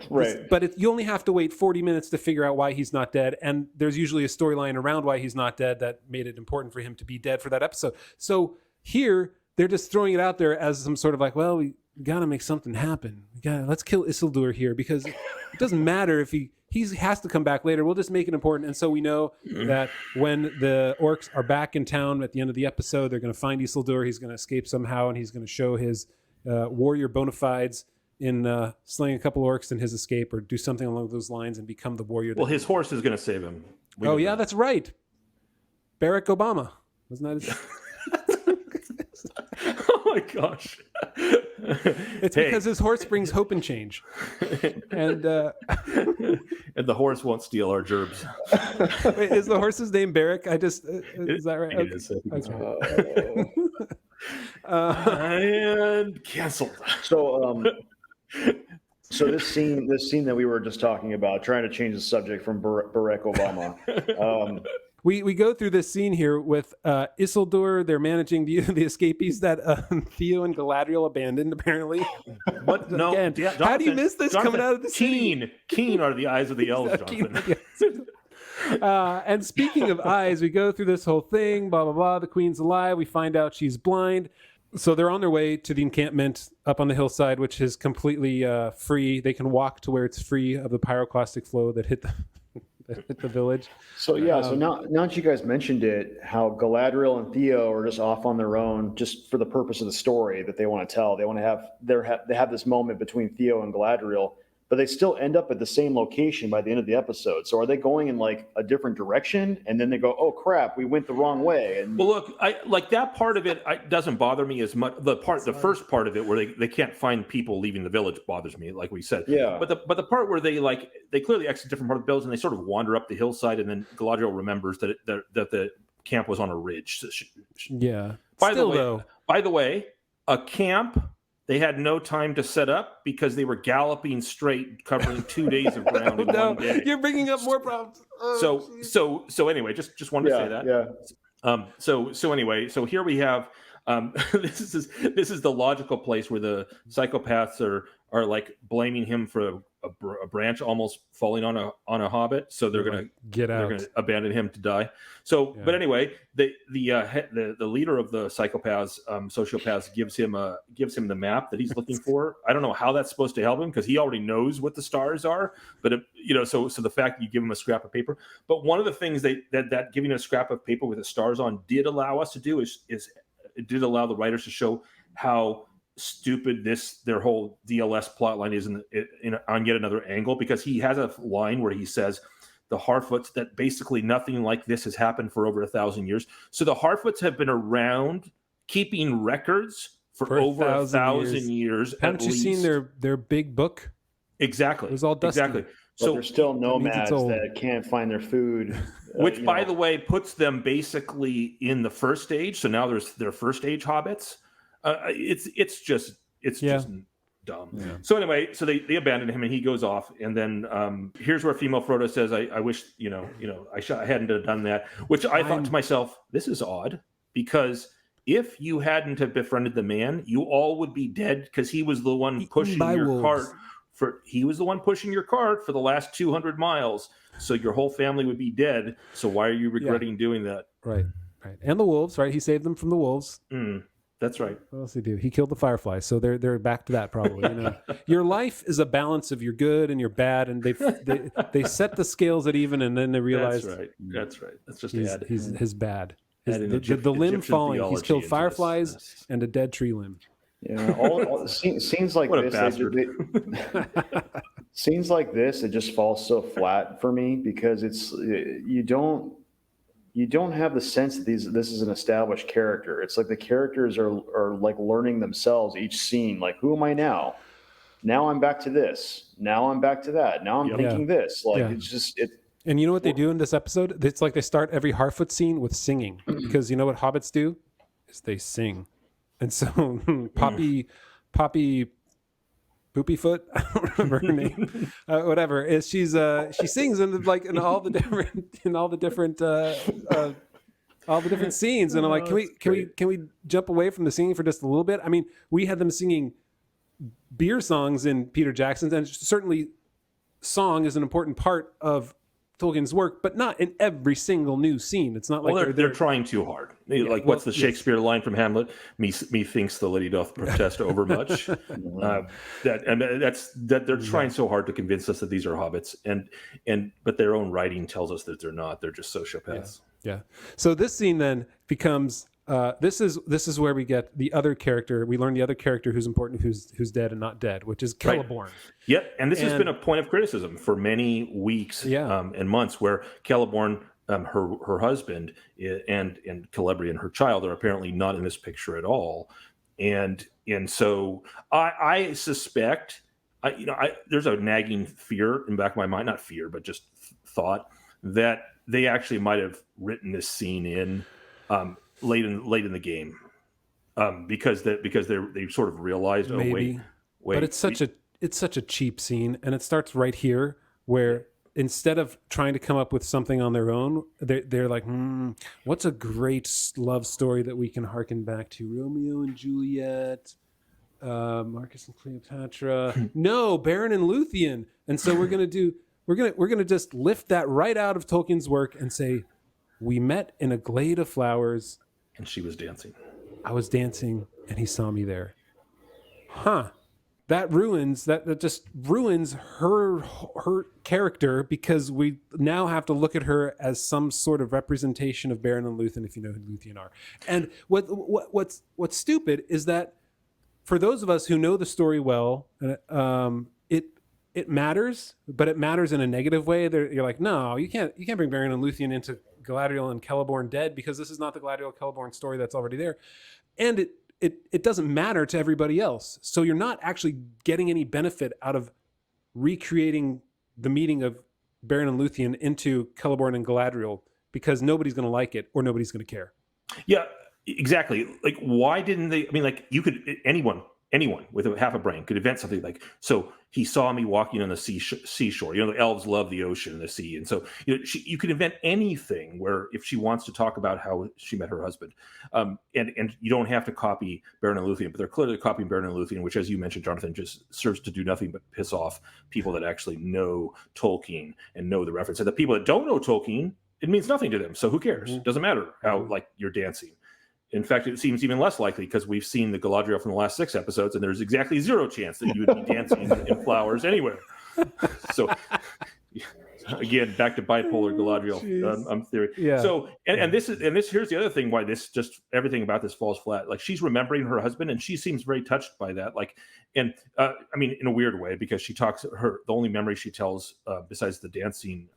Speaker 1: right?
Speaker 3: But you only have to wait 40 minutes to figure out why he's not dead. And there's usually a storyline around why he's not dead that made it important for him to be dead for that episode. So here they're just throwing it out there as some sort of like, well, we got to make something happen. Let's kill Isildur here because it doesn't matter if he has to come back later. We'll just make it important. And so we know that when the orcs are back in town at the end of the episode, they're going to find Isildur. He's going to escape somehow, and he's going to show his warrior bona fides in slaying a couple orcs in his escape, or do something along those lines and become the warrior.
Speaker 2: Well, his horse is going to save him.
Speaker 3: That's right. Berek Obama. Wasn't that his...
Speaker 2: Oh my gosh.
Speaker 3: It's because his horse brings hope and change. And
Speaker 2: and the horse won't steal our gerbs.
Speaker 3: Wait, is the horse's name Berek? Is that right?
Speaker 2: It is.
Speaker 3: That's right.
Speaker 2: And canceled.
Speaker 1: So this scene that we were just talking about, trying to change the subject from Berek Obama.
Speaker 3: We go through this scene here with Isildur. They're managing the escapees that Theo and Galadriel abandoned, apparently.
Speaker 2: What? No.
Speaker 3: Again,
Speaker 2: Jonathan,
Speaker 3: how do you miss this coming out of the scene?
Speaker 2: Keen are the eyes of the elves, Jonathan.
Speaker 3: And speaking of eyes, we go through this whole thing, blah, blah, blah. The queen's alive. We find out she's blind. So they're on their way to the encampment up on the hillside, which is completely free. They can walk to where it's free of the pyroclastic flow that hit the village.
Speaker 1: So so now that you guys mentioned it, how Galadriel and Theo are just off on their own, just for the purpose of the story that they want to tell. They want to have they have this moment between Theo and Galadriel, but they still end up at the same location by the end of the episode. So are they going in like a different direction, and then they go, "Oh crap, we went the wrong way"? And
Speaker 2: well, look, I like that part of it. Doesn't bother me as much. The first part of it where they can't find people leaving the village bothers me, like we said.
Speaker 1: Yeah.
Speaker 2: But the part where they clearly exit different part of the village and they sort of wander up the hillside, and then Galadriel remembers that the camp was on a ridge.
Speaker 3: Yeah.
Speaker 2: By the way, a camp they had no time to set up because they were galloping straight, covering 2 days of ground in one day.
Speaker 3: You're bringing up more problems.
Speaker 2: So anyway, just wanted to say that.
Speaker 1: Yeah.
Speaker 2: So anyway, so here we have this is the logical place where the psychopaths are like blaming him for a branch almost falling on a hobbit, so they're gonna
Speaker 3: get out.
Speaker 2: They're gonna abandon him to die. So, but anyway, the leader of the psychopaths, sociopaths, gives him the map that he's looking for. I don't know how that's supposed to help him because he already knows what the stars are. But so the fact that you give him a scrap of paper. But one of the things that giving a scrap of paper with the stars on did allow us to do is it did allow the writers to show how stupid their whole DLS plotline is on yet another angle, because he has a line where he says the Harfoots, that basically nothing like this has happened for over 1,000 years. So the Harfoots have been around keeping records for over 1,000 years.
Speaker 3: Haven't you seen their big book?
Speaker 2: Exactly.
Speaker 3: It was all dusty.
Speaker 2: Exactly.
Speaker 1: But
Speaker 2: So
Speaker 1: they're still nomads that can't find their food.
Speaker 2: which, by the way, puts them basically in the first age. So now there's their first age hobbits. It's just dumb. Yeah. So anyway, so they abandon him and he goes off. And then here's where female Frodo says, "I wish I hadn't have done that." Which I thought to myself, this is odd, because if you hadn't have befriended the man, you all would be dead, because he was the one pushing your cart. He was the one pushing your cart for the last 200 miles. So your whole family would be dead. So why are you regretting doing that?
Speaker 3: Right. And the wolves, right? He saved them from the wolves.
Speaker 2: That's right.
Speaker 3: What else did he do? He killed the fireflies. So they're back to that probably. Your life is a balance of your good and your bad, and they set the scales at even, and then they realize
Speaker 2: that's right. That's just
Speaker 3: his bad. The limb falling. He's killed fireflies and a dead tree limb.
Speaker 1: Yeah, all scenes like
Speaker 2: what
Speaker 1: this. Scenes like this, it just falls so flat for me, because you don't have the sense that this is an established character. It's like the characters are like learning themselves each scene. Like, who am I now? Now I'm back to this. Now I'm back to that. Now I'm thinking this. Like it's just it. And
Speaker 3: you know what they do in this episode? It's like they start every Harfoot scene with singing, because you know what hobbits do is they sing. And so Poppy Poopyfoot, I don't remember her name, whatever, is she sings in all the different scenes, and I'm like, can we jump away from the singing for just a little bit? I mean, we had them singing beer songs in Peter Jackson's, and certainly song is an important part of Tolkien's work, but not in every single new scene. It's not like
Speaker 2: they're trying too hard. What's the Shakespeare line from Hamlet? Me thinks the lady doth protest overmuch. That they're trying so hard to convince us that these are hobbits, but their own writing tells us that they're not. They're just sociopaths.
Speaker 3: Yeah. So this scene then becomes this is where we get the other character. We learn the other character who's important, who's dead and not dead, which is Celeborn.
Speaker 2: Right. Yep, and this has been a point of criticism for many weeks and months, where Celeborn, her husband, and Celebrian, her child, are apparently not in this picture at all, and so I suspect, there's a nagging fear in the back of my mind, not fear, but just thought that they actually might have written this scene in late in the game, because they sort of realized,
Speaker 3: maybe. But it's such a cheap scene, and it starts right here, where instead of trying to come up with something on their own, they're like, what's a great love story that we can harken back to? Romeo and Juliet, Marcus and Cleopatra. No, Beren and Luthien. And so we're gonna just lift that right out of Tolkien's work and say, we met in a glade of flowers,
Speaker 2: and she was dancing.
Speaker 3: I was dancing, and he saw me there. That just ruins her character, because we now have to look at her as some sort of representation of Beren and Luthien, if you know who Luthien are. And what's stupid is that for those of us who know the story well, it matters, but it matters in a negative way. You're like, no, you can't bring Beren and Luthien into Galadriel and Celeborn dead, because this is not the Galadriel Celeborn story that's already there, and it doesn't matter to everybody else. So you're not actually getting any benefit out of recreating the meeting of Beren and Luthien into Celeborn and Galadriel, because nobody's going to like it, or nobody's going to care.
Speaker 2: Yeah, exactly. Like, why didn't they? I mean, like, anyone anyone with half a brain could invent something like, so he saw me walking on the seashore. The elves love the ocean and the sea. And so, you could invent anything where if she wants to talk about how she met her husband. And you don't have to copy Beren and Luthien, but they're clearly copying Beren and Luthien, which, as you mentioned, Jonathan, just serves to do nothing but piss off people that actually know Tolkien and know the reference. And the people that don't know Tolkien, it means nothing to them. So who cares? It doesn't matter how you're dancing. In fact, it seems even less likely because we've seen the Galadriel from the last 6 episodes, and there's exactly zero chance that you would be dancing in flowers anywhere. So, again, back to bipolar Galadriel theory.
Speaker 3: Yeah.
Speaker 2: So, and this here's the other thing why everything about this falls flat. Like, she's remembering her husband, and she seems very touched by that. Like, and I mean, in a weird way, because she talks the only memory she tells, besides the dancing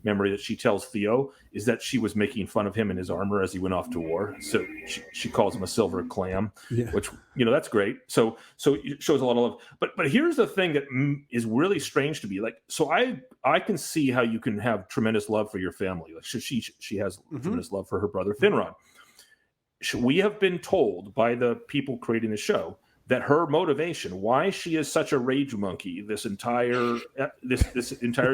Speaker 2: memory that she tells Theo, is that she was making fun of him in his armor as he went off to war. So she calls him a silver clam, which that's great. So it shows a lot of love. But here's the thing that is really strange to me. Like, so I can see how you can have tremendous love for your family. Like, she has tremendous love for her brother Finrod. We have been told by the people creating the show that her motivation, why she is such a rage monkey this entire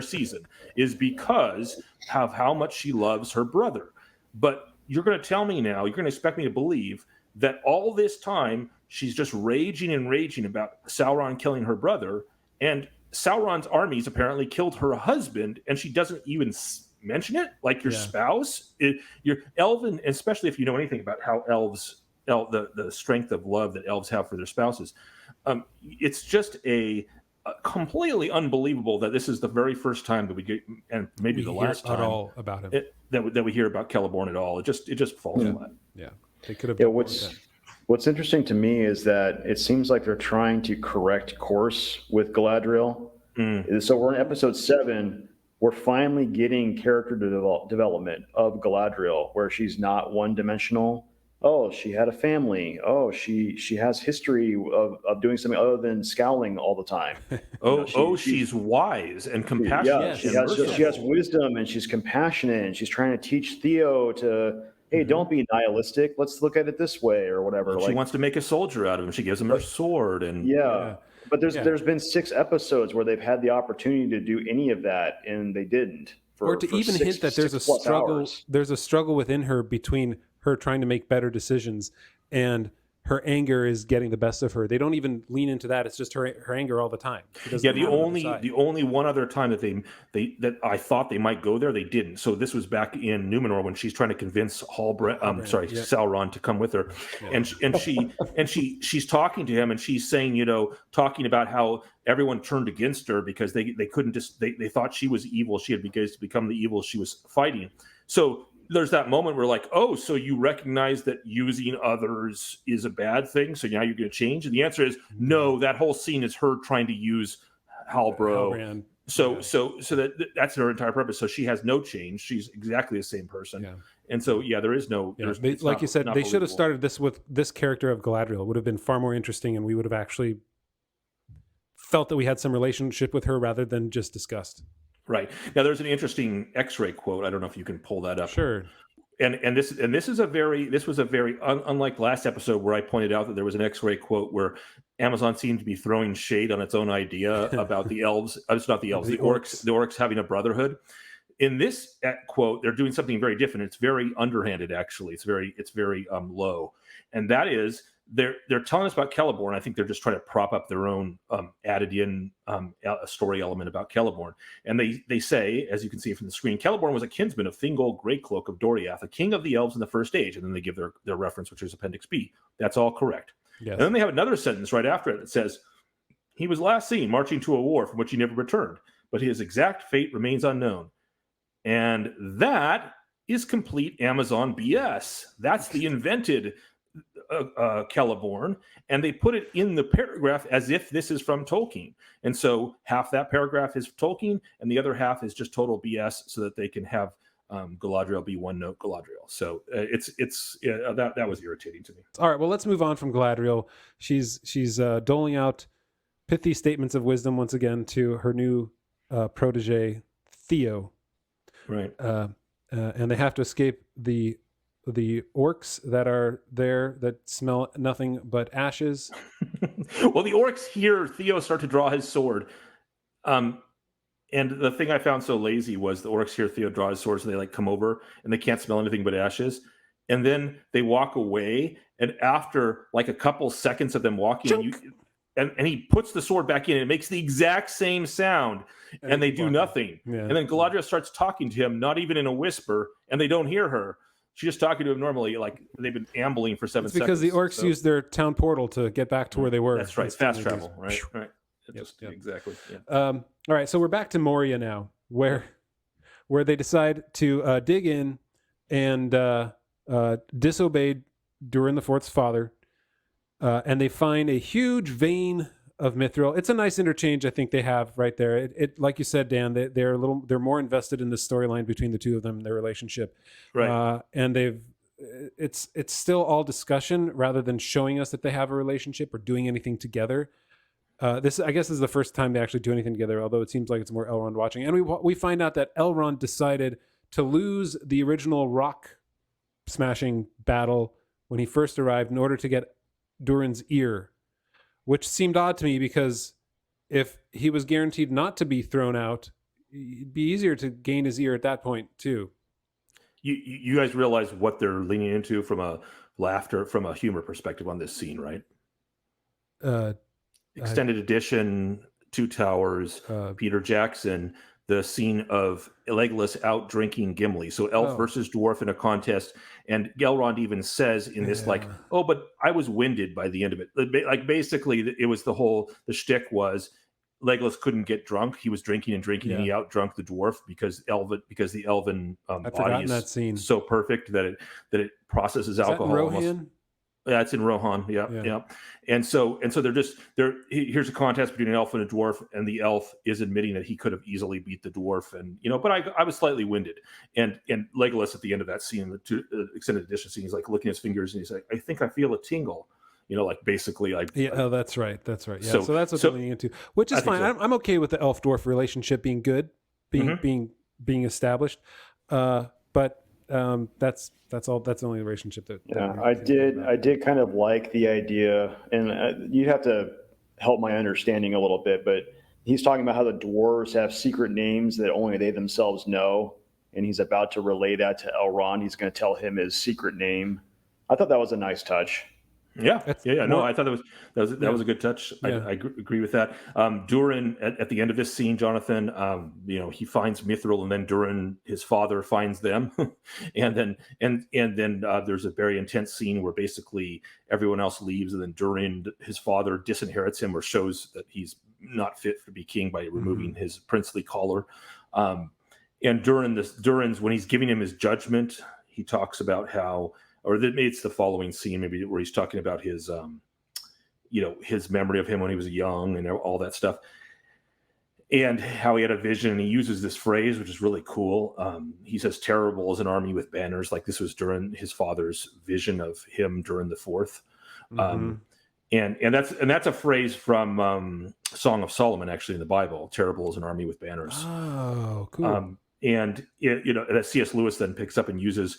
Speaker 2: season, is because of how much she loves her brother. But you're going to tell me now, you're going to expect me to believe that all this time she's just raging about Sauron killing her brother, and Sauron's armies apparently killed her husband, and she doesn't even mention it. Like, your spouse, your elven, especially if you know anything about how the strength of love that elves have for their spouses. It's just a completely unbelievable that this is the very first time that we get, and maybe the last time
Speaker 3: at all about him,
Speaker 2: that we hear about Celeborn at all. It just falls flat.
Speaker 3: Yeah, they could have.
Speaker 1: What's interesting to me is that it seems like they're trying to correct course with Galadriel. So we're in episode 7. We're finally getting character development of Galadriel, where she's not one-dimensional. Oh, she had a family. Oh, she has history of doing something other than scowling all the time.
Speaker 2: She's wise and compassionate.
Speaker 1: Yeah, she has wisdom, and she's compassionate, and she's trying to teach Theo to, hey, don't be nihilistic. Let's look at it this way, or whatever.
Speaker 2: She wants to make a soldier out of him. She gives him her sword, and
Speaker 1: But there's been 6 episodes where they've had the opportunity to do any of that, and they didn't.
Speaker 3: Or to even hint that there's a struggle.
Speaker 1: Hours.
Speaker 3: There's a struggle within her between her trying to make better decisions and her anger is getting the best of her. They don't even lean into that. It's just her anger all the time.
Speaker 2: The only one other time that that I thought they might go there, they didn't. So this was back in Númenor when she's trying to convince Sauron to come with her, and she's talking to him, and she's saying, talking about how everyone turned against her because they couldn't they thought she was evil. She had become the evil she was fighting. So there's that moment where, like, oh, so you recognize that using others is a bad thing, so now you're going to change? And the answer is no. That whole scene is her trying to use Halbro. That's her entire purpose. So she has no change. She's exactly the same person. Yeah. And so, there is no.
Speaker 3: Like you said, they should have started this with this character of Galadriel. It would have been far more interesting, and we would have actually felt that we had some relationship with her rather than just disgust.
Speaker 2: Right. Now, there's an interesting X-ray quote. I don't know if you can pull that up.
Speaker 3: Sure.
Speaker 2: And this was a very unlike last episode where I pointed out that there was an X-ray quote where Amazon seemed to be throwing shade on its own idea about the elves. It's not the elves, the orcs having a brotherhood. In this quote, they're doing something very different. It's very underhanded, actually. It's very low, and that is. They're telling us about Celeborn. I think they're just trying to prop up their own added in a story element about Celeborn. And they say, as you can see from the screen, Celeborn was a kinsman of Thingol Greycloak of Doriath, a king of the elves in the First Age. And then they give their reference, which is Appendix B. That's all correct. Yes. And then they have another sentence right after it that says, he was last seen marching to a war from which he never returned, but his exact fate remains unknown. And that is complete Amazon BS. That's the invented Celeborn, and they put it in the paragraph as if this is from Tolkien. And so half that paragraph is Tolkien, and the other half is just total BS, so that they can have Galadriel be one note Galadriel. So that was irritating to me.
Speaker 3: All right, well, let's move on from Galadriel. She's doling out pithy statements of wisdom once again to her new protege Theo.
Speaker 2: Right.
Speaker 3: And they have to escape the the orcs that are there that smell nothing but ashes.
Speaker 2: Well, the orcs hear Theo start to draw his sword. And the thing I found so lazy was the orcs hear Theo draw his sword, so they like come over and they can't smell anything but ashes. And then they walk away, and after like a couple seconds of them walking, and he puts the sword back in, and it makes the exact same sound, and they do nothing. Yeah. And then Galadriel starts talking to him, not even in a whisper, and they don't hear her. She's just talking to him normally, like they've been ambling for 7 seconds.
Speaker 3: Because the orcs use their town portal to get back to where they were.
Speaker 2: That's right. Fast travel, right? Right. Exactly. Yeah.
Speaker 3: All right, so we're back to Moria now, where they decide to dig in and disobey Durin IV's father, and they find a huge vein of mithril. It's a nice interchange, I think they have right there. It like you said, Dan, they're more invested in the storyline between the two of them, their relationship,
Speaker 2: right?
Speaker 3: And it's still all discussion rather than showing us that they have a relationship or doing anything together. This, I guess, is the first time they actually do anything together, although it seems like it's more Elrond watching. And we find out that Elrond decided to lose the original rock smashing battle when he first arrived in order to get Durin's ear, which seemed odd to me because if he was guaranteed not to be thrown out, it'd be easier to gain his ear at that point too.
Speaker 2: You guys realize what they're leaning into from a humor perspective on this scene, right? Extended edition, Two Towers, Peter Jackson, the scene of Legolas out drinking Gimli. So elf versus dwarf in a contest. And Elrond even says in this, but I was winded by the end of it. Like basically it was the shtick was Legolas couldn't get drunk. He was drinking and drinking and he out-drunk the dwarf because the elven body is that scene. So perfect that it processes alcohol.
Speaker 3: That in Rohan?
Speaker 2: Yeah, it's in Rohan. Yeah. And so here's a contest between an elf and a dwarf, and the elf is admitting that he could have easily beat the dwarf, and but I was slightly winded. And Legolas at the end of that scene, the extended edition scene, he's like looking at his fingers and he's like, I think I feel a tingle. Like basically like
Speaker 3: that's right. Yeah. So that's what they're leaning into, which is fine. So. I'm okay with the elf dwarf relationship being good, being established. But that's all. That's the only relationship that.
Speaker 1: I did kind of like the idea, and you have to help my understanding a little bit. But he's talking about how the dwarves have secret names that only they themselves know, and he's about to relay that to Elrond. He's going to tell him his secret name. I thought that was a nice touch.
Speaker 2: Yeah. No, I thought that was a good touch. Yeah. I agree with that. Durin at the end of this scene, Jonathan, he finds Mithril, and then Durin, his father, finds them, and then there's a very intense scene where basically everyone else leaves, and then Durin, his father, disinherits him or shows that he's not fit to be king by removing his princely collar. And Durin's when he's giving him his judgment, he talks about how. Or it's the following scene, maybe where he's talking about his, his memory of him when he was young and all that stuff, and how he had a vision. And he uses this phrase, which is really cool. He says, "Terrible is an army with banners." Like this was during his father's vision of him Durin IV. And that's a phrase from Song of Solomon, actually in the Bible. Terrible is an army with banners.
Speaker 3: Oh, cool.
Speaker 2: And that C.S. Lewis then picks up and uses.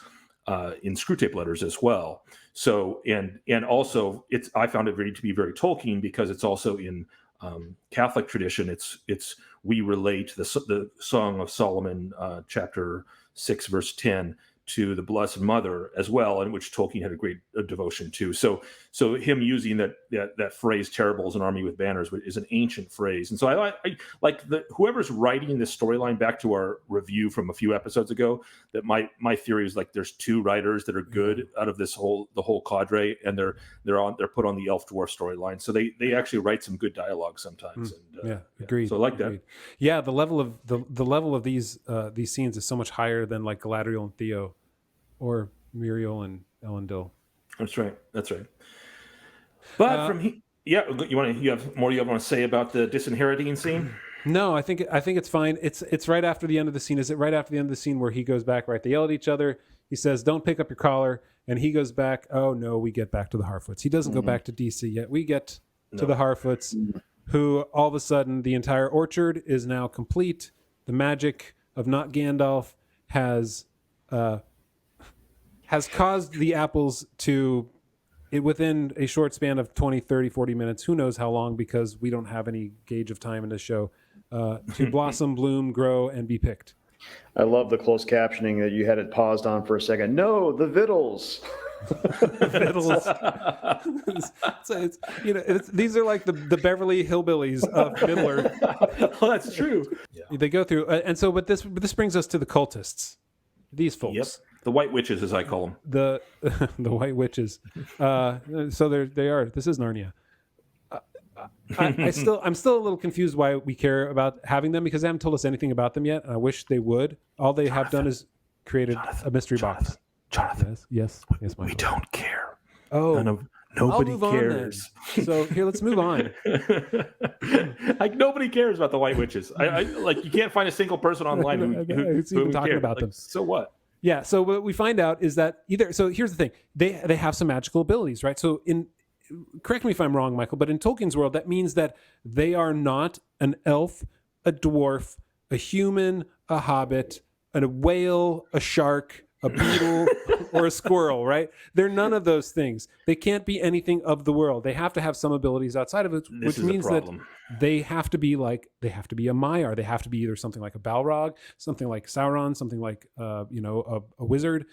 Speaker 2: In Screwtape Letters as well. So and also I found it to be very Tolkien because it's also in Catholic tradition. It's we relate the Song of Solomon chapter 6 verse 10 to the Blessed Mother as well, in which Tolkien had a great devotion to. So him using that phrase "terrible is an army with banners" is an ancient phrase, and so I like whoever's writing this storyline. Back to our review from a few episodes ago, that my theory is like there's two writers that are good out of the whole cadre, and they're put on the elf dwarf storyline. So they actually write some good dialogue sometimes. And,
Speaker 3: agreed.
Speaker 2: So I like that.
Speaker 3: Yeah, the level of these scenes is so much higher than like Galadriel and Theo. Or Miriel and Elendil.
Speaker 2: That's right. But you have more you want to say about the disinheriting scene?
Speaker 3: No, I think it's fine. It's right after the end of the scene. Is it right after the end of the scene where he goes back? Right, they yell at each other. He says, "Don't pick up your collar," and he goes back. Oh no, we get back to the Harfoots. He doesn't go back to Disa yet. We get to the Harfoots, who all of a sudden the entire orchard is now complete. The magic of not Gandalf has. has caused the apples to, within a short span of 20, 30, 40 minutes, who knows how long, because we don't have any gauge of time in this show, to blossom, bloom, grow, and be picked.
Speaker 1: I love the closed captioning that you had it paused on for a second. No, the vittles.
Speaker 3: These are like the Beverly Hillbillies of Middle Earth.
Speaker 2: Well, that's true. Yeah.
Speaker 3: They go through, and so, but this brings us to the cultists. These folks.
Speaker 2: Yep. The white witches, as I call them.
Speaker 3: The white witches. So they are. This is Narnia. I'm still a little confused why we care about having them, because they haven't told us anything about them yet, and I wish they would. All they have done is created a mystery box.
Speaker 2: Jonathan.
Speaker 3: Yes, Michael.
Speaker 2: We don't care.
Speaker 3: Oh,
Speaker 2: nobody cares.
Speaker 3: So here, let's move on.
Speaker 2: Like, nobody cares about the white witches. I like, you can't find a single person online who's
Speaker 3: even talking
Speaker 2: cares.
Speaker 3: about them.
Speaker 2: So what?
Speaker 3: Yeah. So what we find out is that so here's the thing: they have some magical abilities, right? So correct me if I'm wrong, Michael, but in Tolkien's world, that means that they are not an elf, a dwarf, a human, a hobbit, a whale, a shark, a beetle, or a squirrel, right? They're none of those things. They can't be anything of the world. They have to have some abilities outside of it, which means that they have to be a Maiar. They have to be either something like a Balrog, something like Sauron, something like a wizard.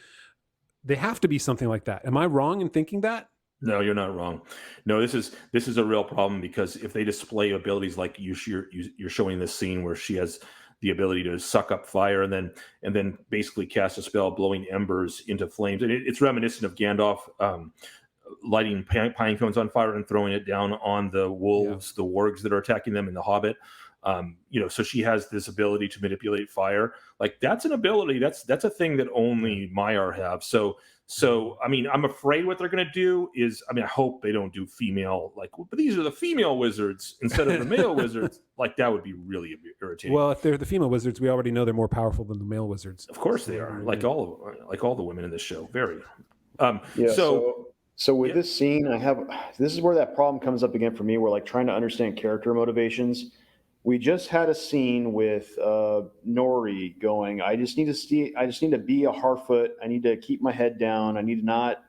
Speaker 3: They have to be something like that. Am I wrong in thinking that?
Speaker 2: No, you're not wrong. No, this is a real problem, because if they display abilities like you're showing this scene where she has the ability to suck up fire and then basically cast a spell blowing embers into flames, and it's reminiscent of Gandalf lighting pine cones on fire and throwing it down on the wolves, the wargs that are attacking them in the Hobbit. So she has this ability to manipulate fire. Like, that's an ability. That's a thing that only Maiar have. So, I mean, I'm afraid what they're going to do is, I hope they don't do female, but these are the female wizards instead of the male wizards. Like, that would be really irritating.
Speaker 3: Well, if they're the female wizards, we already know they're more powerful than the male wizards.
Speaker 2: Of course they are. Like all the women in this show. Very.
Speaker 1: So with this scene, this is where that problem comes up again for me. We're like trying to understand character motivations. We just had a scene with Nori going, I just need to be a Harfoot. I need to keep my head down. I need to not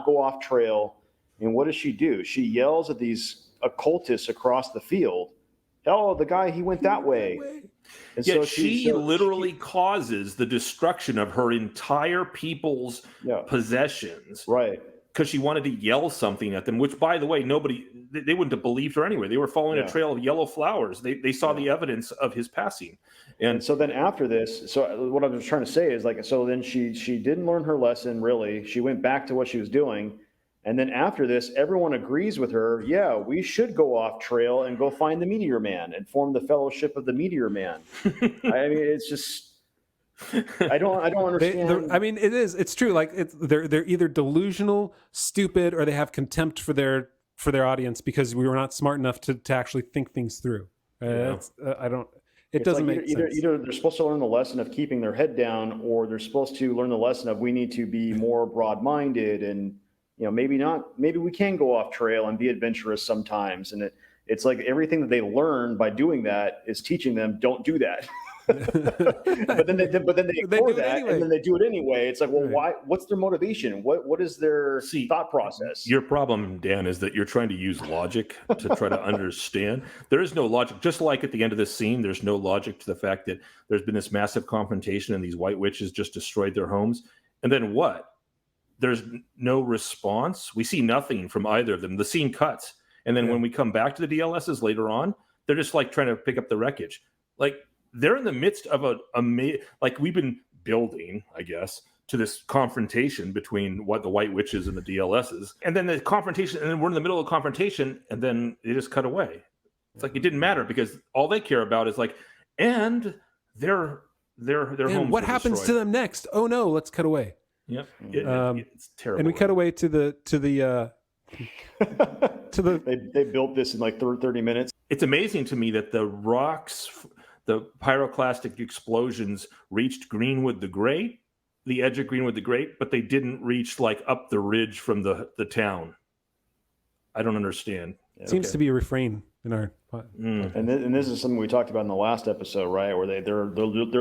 Speaker 1: go off trail. And what does she do? She yells at these occultists across the field. Oh, the guy, he went that way. And
Speaker 2: so she literally causes the destruction of her entire people's possessions.
Speaker 1: Right.
Speaker 2: Because she wanted to yell something at them, which, by the way, they wouldn't have believed her anyway. They were following a trail of yellow flowers. They saw the evidence of his passing. And
Speaker 1: so then after this, so what I was trying to say is, so then she didn't learn her lesson, really. She went back to what she was doing. And then after this, everyone agrees with her. Yeah, we should go off trail and go find the Meteor Man and form the Fellowship of the Meteor Man. It's just... I don't understand.
Speaker 3: It's true. Like, they're either delusional, stupid, or they have contempt for their audience because we were not smart enough to actually think things through. It doesn't make sense.
Speaker 1: Either they're supposed to learn the lesson of keeping their head down, or they're supposed to learn the lesson of we need to be more broad-minded, and maybe we can go off trail and be adventurous sometimes. And it's like everything that they learn by doing that is teaching them don't do that. but then they ignore that anyway. And then they do it anyway. It's like, well, why? What's their motivation? What is their thought process?
Speaker 2: Your problem, Dan, is that you're trying to use logic to try to understand. There is no logic. Just like at the end of this scene, there's no logic to the fact that there's been this massive confrontation and these white witches just destroyed their homes. And then what? There's no response. We see nothing from either of them. The scene cuts. And then when we come back to the DLSs later on, they're just like trying to pick up the wreckage. Like, they're in the midst of we've been building, I guess, to this confrontation between the white witches and the DLSs, and then the confrontation, and then we're in the middle of the confrontation, and then they just cut away. It's like it didn't matter because all they care about is and their homes.
Speaker 3: And what happens to them next? Oh no, let's cut away.
Speaker 2: Yep, it's terrible.
Speaker 3: And we cut away to the.
Speaker 1: They built this in 30 minutes.
Speaker 2: It's amazing to me that the rocks. The pyroclastic explosions reached Greenwood the Great, the edge of Greenwood the Great, but they didn't reach up the ridge from the town. I don't understand.
Speaker 3: Seems to be a refrain in our.
Speaker 1: And this is something we talked about in the last episode, right? Where they're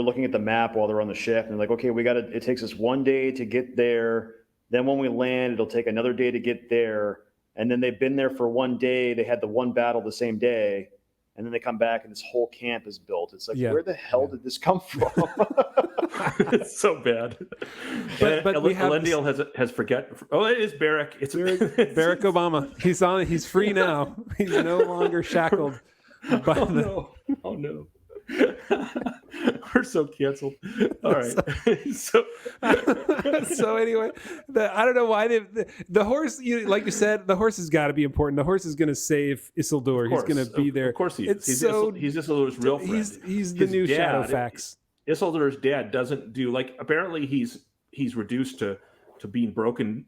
Speaker 1: looking at the map while they're on the ship, and they're like, okay, it takes us 1 day to get there. Then when we land, it'll take another day to get there. And then they've been there for 1 day. They had the one battle the same day. And then they come back and this whole camp is built. It's like, where the hell did this come from?
Speaker 2: It's so bad. But Elendil has forget. Oh, it is Berek. It's
Speaker 3: Berek Obama. He's free now. He's no longer shackled.
Speaker 2: No. Oh no. We're so canceled. All right. So
Speaker 3: anyway, I don't know why the horse. Like you said, the horse has got to be important. The horse is going to save Isildur. He's going to be there.
Speaker 2: Of course he is. He's Isildur's real friend.
Speaker 3: He's the new Shadowfax.
Speaker 2: Isildur's dad doesn't do apparently he's reduced to being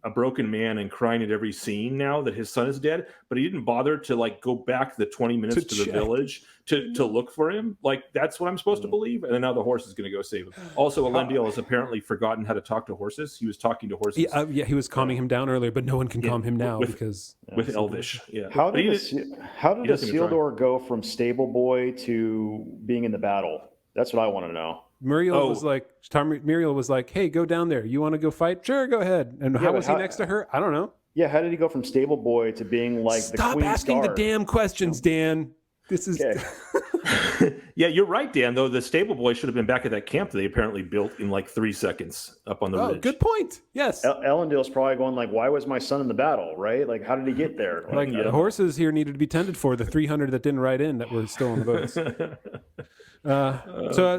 Speaker 2: a broken man and crying at every scene now that his son is dead, but he didn't bother to go back the 20 minutes to the village to look for him. That's what I'm supposed to believe. And then now the horse is going to go save him. Also, Elendil has apparently forgotten how to talk to horses. He was talking to horses.
Speaker 3: He was calming him down earlier, but no one can calm him now because
Speaker 2: with Elvish. Yeah.
Speaker 1: How did Isildur go from stable boy to being in the battle? That's what I want to know.
Speaker 3: Miriel was like, "Hey, go down there. You want to go fight? Sure, go ahead." And how was he next to her? I don't know.
Speaker 1: Yeah, how did he go from stable boy to being like the queen?
Speaker 3: Stop asking the damn questions, Dan. This is.
Speaker 1: Okay.
Speaker 2: Yeah, you're right, Dan. Though the stable boy should have been back at that camp that they apparently built in 3 seconds up on the ridge.
Speaker 3: Good point. Yes.
Speaker 1: Elendil's probably going why was my son in the battle? Right? How did he get there?
Speaker 3: The horses here needed to be tended for. The 300 that didn't ride in that were still on the boats.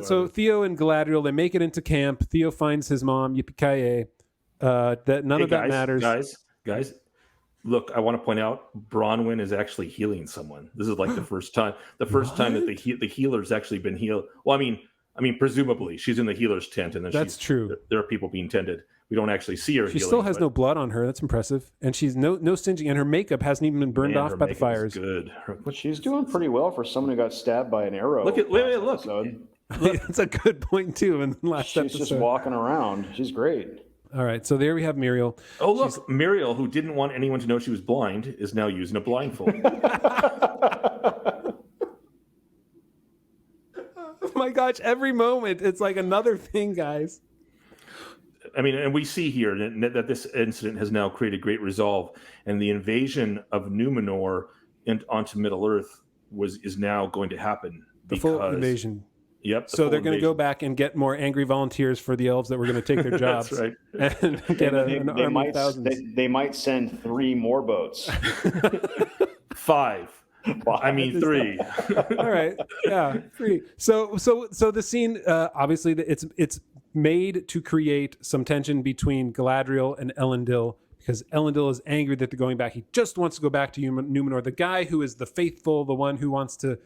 Speaker 3: So Theo and Galadriel, they make it into camp. Theo finds his mom, Yippee-ki-yay. That none of that matters.
Speaker 2: Guys, look, I want to point out Bronwyn is actually healing someone. This is the first time. The first time that the healer's actually been healed. Well, I mean, presumably she's in the healer's tent, and then
Speaker 3: that's true.
Speaker 2: There are people being tended. We don't actually see her.
Speaker 3: She still has no blood on her. That's impressive, and she's no singeing, and her makeup hasn't even been burned off by the fires.
Speaker 2: Good.
Speaker 1: She's doing pretty well for someone who got stabbed by an arrow.
Speaker 2: Look.
Speaker 3: That's a good point too. In the last episode,
Speaker 1: she's just walking around. She's great.
Speaker 3: All right, so there we have Miriel.
Speaker 2: Oh look, Miriel, who didn't want anyone to know she was blind, is now using a blindfold.
Speaker 3: Oh my gosh, every moment it's another thing, guys.
Speaker 2: I mean, and we see here that this incident has now created great resolve, and the invasion of Númenor onto Middle Earth is now going to happen.
Speaker 3: The full invasion.
Speaker 2: Yep.
Speaker 3: So they're going to go back and get more angry volunteers for the elves that were going to take their jobs.
Speaker 2: That's right.
Speaker 3: And get an army of thousands.
Speaker 1: They might send 3 more boats.
Speaker 2: 5. I mean 3.
Speaker 3: All right. Yeah, 3. So the scene, obviously, it's made to create some tension between Galadriel and Elendil, because Elendil is angry that they're going back. He just wants to go back to Númenor. The guy who is the faithful, the one who wants to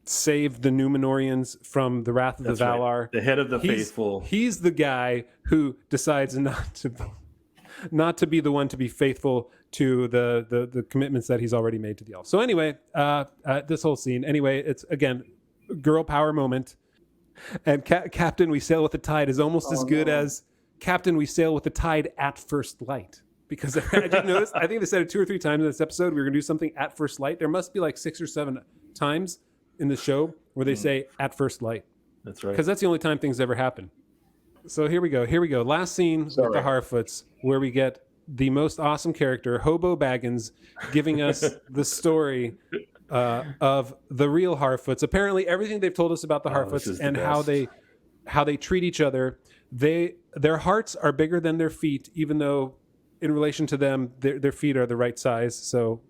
Speaker 3: save the Númenorians from the wrath of the Valar.
Speaker 2: Right. The head of the faithful.
Speaker 3: He's the guy who decides not to be the one to be faithful to the commitments that he's already made to the elves. So anyway, this whole scene. Anyway, it's again girl power moment. And Captain We Sail with the Tide is almost as good as Captain We Sail with the Tide at First Light. Because I did notice, I think they said it 2 or 3 times in this episode, we were going to do something at first light. There must be 6 or 7 times in the show where they say at first light.
Speaker 2: That's right.
Speaker 3: Because that's the only time things ever happen. So here we go. Last scene with the Harfoots, where we get the most awesome character, Hobo Baggins, giving us the story of the real Harfoots. Apparently, everything they've told us about the Harfoots and how they treat each other, their hearts are bigger than their feet, even though in relation to them, their feet are the right size. So,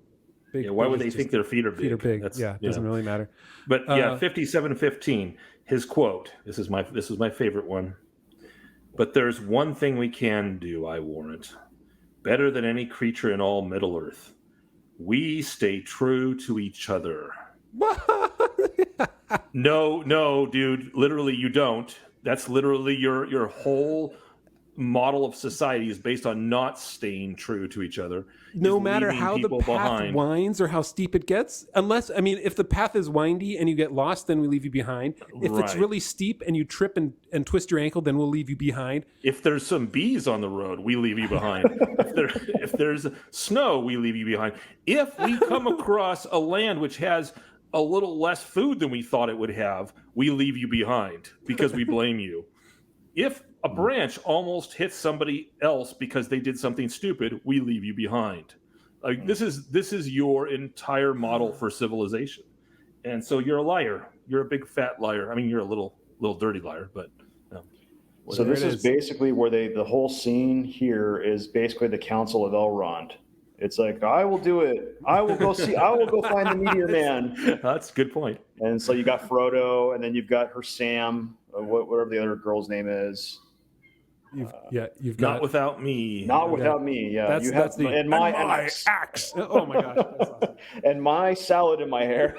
Speaker 2: why would they think their feet are big?
Speaker 3: Feet are big. It doesn't really matter.
Speaker 2: But 57:15. His quote. This is my favorite one. But there's one thing we can do, I warrant, better than any creature in all Middle Earth. We stay true to each other. No, dude. Literally, you don't. That's literally your whole model of society is based on not staying true to each other.
Speaker 3: No matter how the path winds or how steep it gets, if the path is windy and you get lost, then we leave you behind. If it's really steep and you trip and twist your ankle, then we'll leave you behind.
Speaker 2: If there's some bees on the road, we leave you behind. if there's snow, we leave you behind. If we come across a land which has a little less food than we thought it would have, we leave you behind because we blame you. If a branch almost hits somebody else because they did something stupid, we leave you behind. Like this is your entire model for civilization. And so you're a liar. You're a big fat liar. I mean, you're a little dirty liar, but
Speaker 1: so this is basically where the whole scene here is basically the Council of Elrond. It's like, I will do it. I will go find the Meteor Man.
Speaker 2: That's a good point.
Speaker 1: And so you got Frodo, and then you've got her Sam, whatever the other girl's name is.
Speaker 3: You've got
Speaker 2: Not Without Me.
Speaker 1: Not Without Me. Yeah,
Speaker 3: and my axe. Oh my gosh, that's awesome.
Speaker 1: And my salad in my hair.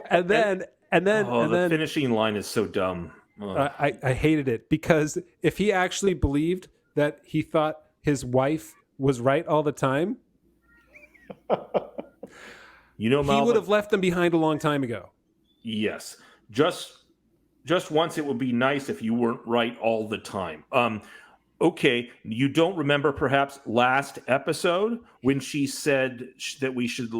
Speaker 3: And then
Speaker 2: the finishing line is so dumb.
Speaker 3: I hated it because if he actually believed that he thought his wife was right all the time, he would have left them behind a long time ago.
Speaker 2: Yes, just once, it would be nice if you weren't right all the time. Okay, you don't remember perhaps last episode when she said that we should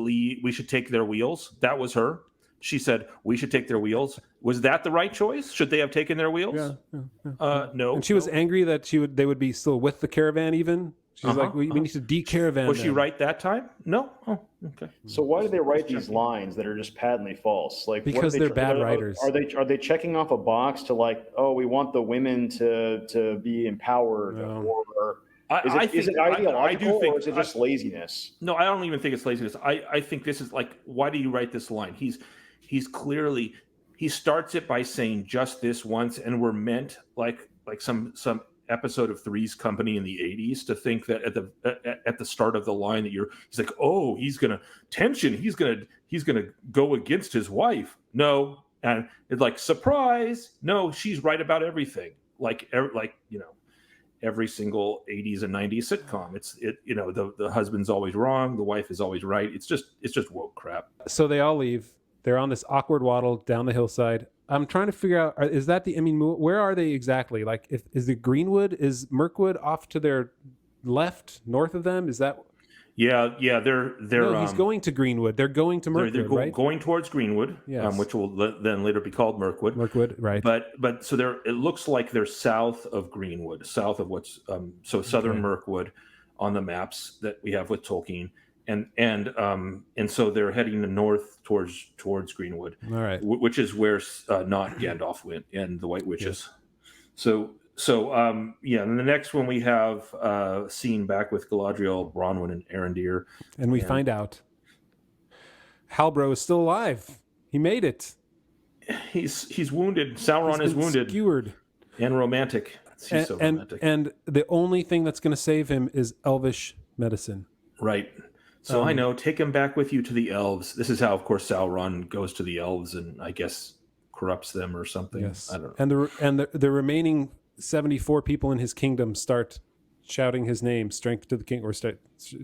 Speaker 2: take their wheels? That was her. She said we should take their wheels. Was that the right choice? Should they have taken their wheels?
Speaker 3: Yeah. No. And she was angry that they would be still with the caravan even. She's like, we need to de-caravan.
Speaker 2: Was she right that time? No? Oh, okay.
Speaker 1: So why do they write these lines that are just patently false? Like
Speaker 3: because they're bad writers.
Speaker 1: Are they checking off a box to like, oh, we want the women to be empowered? Or is it ideological or is it just laziness?
Speaker 2: No, I don't even think it's laziness. I think this is like, why do you write this line? He's clearly, he starts it by saying just this once, and we're meant like some episode of Three's Company in the 80s to think that at the start of the line that he's like, oh, he's gonna go against his wife. No, and it's like, surprise, no, she's right about everything. Like every single 80s and 90s sitcom. The husband's always wrong, the wife is always right. It's just woke crap.
Speaker 3: So they all leave. They're on this awkward waddle down the hillside. I'm trying to figure out, is that where are they exactly? Like, is it Greenwood? Is Mirkwood off to their left, north of them? Is that?
Speaker 2: Yeah. They're.
Speaker 3: No, he's going to Greenwood. They're going to Mirkwood,
Speaker 2: they're
Speaker 3: right?
Speaker 2: Going towards Greenwood, yes. Which will then later be called Mirkwood.
Speaker 3: Mirkwood, right?
Speaker 2: But so it looks like they're south of Greenwood, south of what's southern Mirkwood on the maps that we have with Tolkien. And so they're heading north towards Greenwood,
Speaker 3: all right,
Speaker 2: which is where not Gandalf went and the White Witches. Yes. So and the next one we have scene back with Galadriel, Bronwyn, and Arondir,
Speaker 3: and we find out Halbro is still alive. He made it.
Speaker 2: He's wounded. Sauron is wounded,
Speaker 3: skewered,
Speaker 2: and romantic. He's so romantic.
Speaker 3: And the only thing that's going to save him is elvish medicine.
Speaker 2: Right. So I know, take him back with you to the elves. This is how, of course, Sauron goes to the elves and I guess corrupts them or something.
Speaker 3: Yes.
Speaker 2: I don't know.
Speaker 3: And the remaining 74 people in his kingdom start shouting his name, strength to the king, or start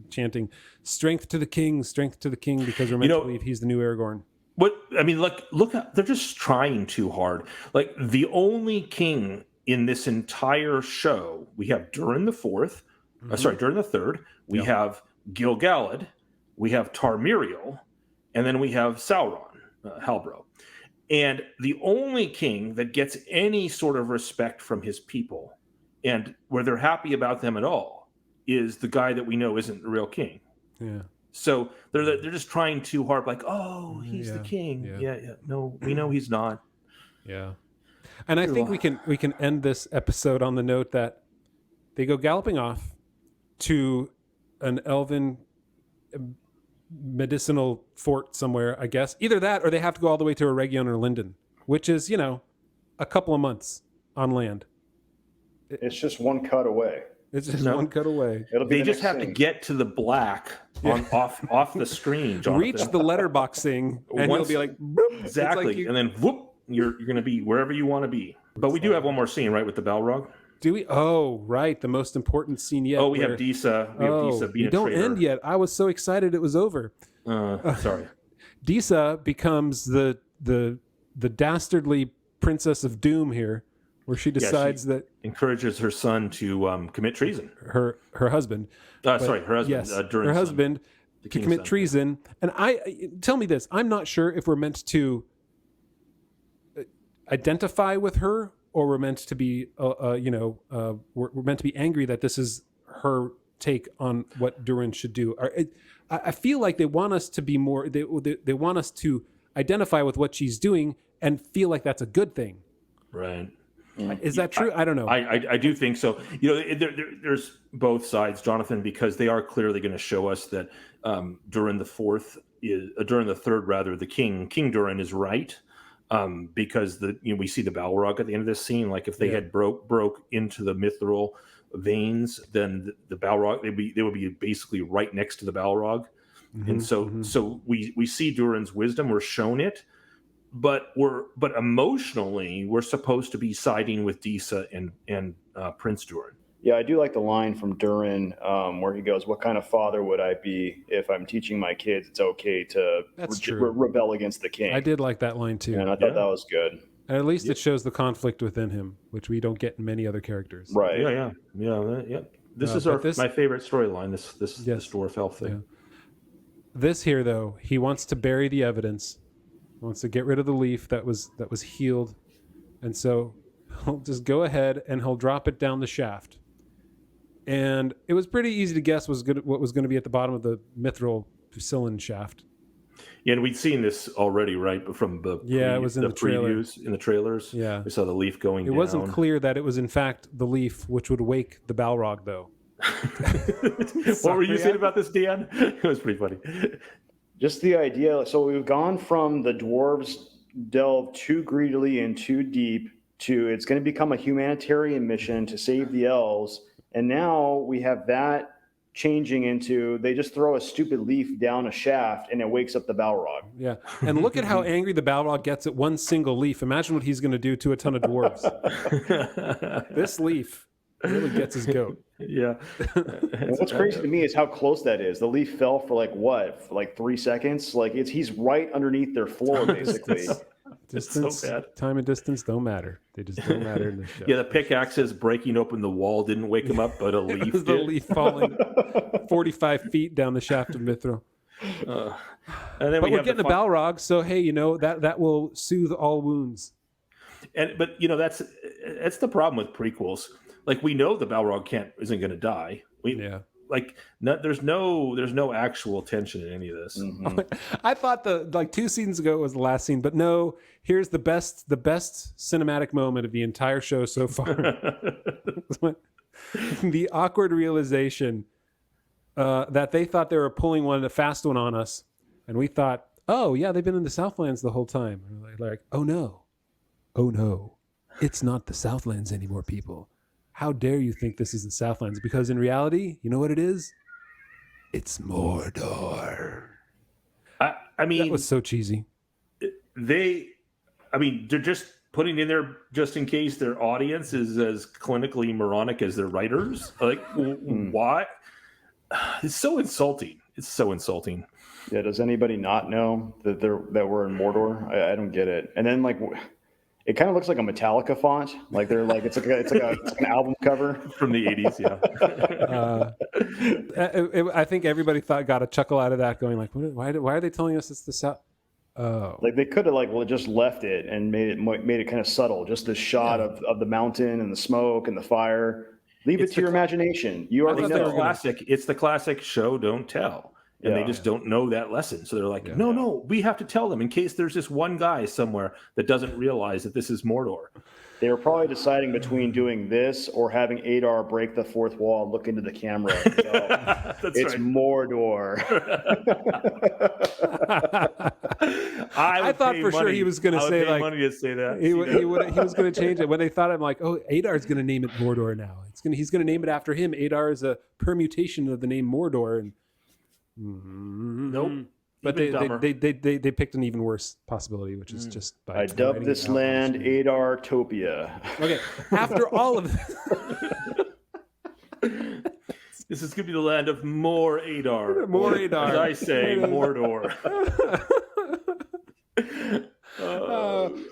Speaker 3: chanting, strength to the king, because we're meant to believe he's the new Aragorn.
Speaker 2: Look, they're just trying too hard. Like, the only king in this entire show, we have Durin IV, Durin III, we have Gil-galad, we have Tar-Miriel, and then we have Sauron, Halbro. And the only king that gets any sort of respect from his people and where they're happy about them at all is the guy that we know isn't the real king.
Speaker 3: Yeah.
Speaker 2: So they're just trying too hard, like, oh, he's the king. Yeah. No, we know he's not.
Speaker 3: Yeah. And I think we can end this episode on the note that they go galloping off to an elven medicinal fort somewhere, I guess. Either that or they have to go all the way to Eregion or Lindon, which is, a couple of months on land.
Speaker 1: It's just one cut away.
Speaker 3: It's just one cut away.
Speaker 2: They just have to get to the black off the screen, Jonathan.
Speaker 3: Reach the letterboxing, and you'll be like, boop.
Speaker 2: Exactly. And then, whoop, you're going to be wherever you want to be. But we do have one more scene, right, with the Balrog?
Speaker 3: Do we? Oh, right. The most important scene yet.
Speaker 2: Oh, we have Disa. We have Disa being
Speaker 3: we don't
Speaker 2: a traitor.
Speaker 3: end yet. I was so excited it was over.
Speaker 2: Sorry.
Speaker 3: Disa becomes the dastardly princess of doom here, where she decides that
Speaker 2: encourages her son to commit treason.
Speaker 3: Her husband.
Speaker 2: Her husband.
Speaker 3: Yes,
Speaker 2: Durin's
Speaker 3: her husband
Speaker 2: son,
Speaker 3: to commit treason. And tell me this: I'm not sure if we're meant to identify with her, or we're meant to be, we're meant to be angry that this is her take on what Durin should do. I feel like they want us to be more. They want us to identify with what she's doing and feel like that's a good thing.
Speaker 2: Right.
Speaker 3: Is that true? I don't know.
Speaker 2: I do think so. There's both sides, Jonathan, because they are clearly going to show us that Durin the Third, rather, the King Durin is right, because we see the Balrog at the end of this scene. Like if they had broke into the Mithril veins, then the Balrog they would be basically right next to the Balrog, and so we see Durin's wisdom. We're shown it. But emotionally, we're supposed to be siding with Disa and Prince Durin.
Speaker 1: Yeah, I do like the line from Durin where he goes, "What kind of father would I be if I'm teaching my kids it's okay to rebel against the king?"
Speaker 3: I did like that line too.
Speaker 1: And I thought that was good.
Speaker 3: And at least it shows the conflict within him, which we don't get in many other characters.
Speaker 1: Right.
Speaker 2: Yeah. This is my favorite storyline. This dwarf elf thing.
Speaker 3: Yeah. This here, though, he wants to bury the evidence. Wants to get rid of the leaf that was healed, and so he'll just go ahead and he'll drop it down the shaft. And it was pretty easy to guess what was going to be at the bottom of the Mithricillin shaft.
Speaker 2: Yeah, and we'd seen this already, right? From the
Speaker 3: it was in the
Speaker 2: previews, in the trailers.
Speaker 3: Yeah,
Speaker 2: we saw the leaf going down.
Speaker 3: It wasn't clear that it was in fact the leaf which would wake the Balrog, though.
Speaker 2: What were you saying about this, Dan? It was pretty funny.
Speaker 1: Just the idea. So we've gone from the dwarves delve too greedily and too deep to it's going to become a humanitarian mission to save the elves. And now we have that changing into they just throw a stupid leaf down a shaft and it wakes up the Balrog.
Speaker 3: Yeah. And look at how angry the Balrog gets at one single leaf. Imagine what he's going to do to a ton of dwarves. This leaf really gets his goat.
Speaker 2: Yeah.
Speaker 1: And what's crazy to me is how close that is. The leaf fell for like 3 seconds. Like he's right underneath their floor, basically.
Speaker 3: Distance, so bad. Time and distance don't matter. They just don't matter in this show.
Speaker 2: Yeah, the pickaxes breaking open the wall didn't wake him up, but a leaf did.
Speaker 3: The leaf falling 45 feet down the shaft of Mithril.
Speaker 2: And then
Speaker 3: but we're getting a Balrog, so hey, that will soothe all wounds.
Speaker 2: But that's the problem with prequels. Like we know the Balrog isn't going to die. There's no actual tension in any of this.
Speaker 3: Mm-hmm. I thought 2 seasons ago was the last scene, but no. Here's the best cinematic moment of the entire show so far. The awkward realization that they thought they were pulling a fast one on us, and we thought, oh yeah, they've been in the Southlands the whole time. And we're like, oh no, it's not the Southlands anymore, people. How dare you think this is the Southlands? Because in reality, you know what it is? It's Mordor.
Speaker 2: I mean,
Speaker 3: that was so cheesy.
Speaker 2: They're just putting in there just in case their audience is as clinically moronic as their writers. Like, why? It's so insulting. It's so insulting.
Speaker 1: Yeah. Does anybody not know that we're in Mordor? I don't get it. And then it kind of looks like a Metallica font. Like they're like it's like an album cover
Speaker 2: from the 80s.
Speaker 1: Yeah.
Speaker 3: I think everybody got a chuckle out of that, going like, why are they telling us it's the South? Oh,
Speaker 1: like they could have just left it and made it kind of subtle. Just the shot of the mountain and the smoke and the fire. Leave it to your imagination. You already know.
Speaker 2: It's the classic show don't tell. And they just don't know that lesson. So they're like, no, we have to tell them in case there's this one guy somewhere that doesn't realize that this is Mordor.
Speaker 1: They were probably deciding between doing this or having Adar break the fourth wall and look into the camera. So it's right. Mordor.
Speaker 3: I thought for sure he was going to say
Speaker 2: money to say that.
Speaker 3: He was going to change it. When they thought, I'm like, oh, Adar's going to name it Mordor now. He's going to name it after him. Adar is a permutation of the name Mordor. And
Speaker 2: nope.
Speaker 3: But they picked an even worse possibility, which is just by
Speaker 1: I dubbed this land Adartopia.
Speaker 3: Okay, after all of this,
Speaker 2: this is going to be the land of more Adar.
Speaker 3: More Adar.
Speaker 2: As I say, Mordor.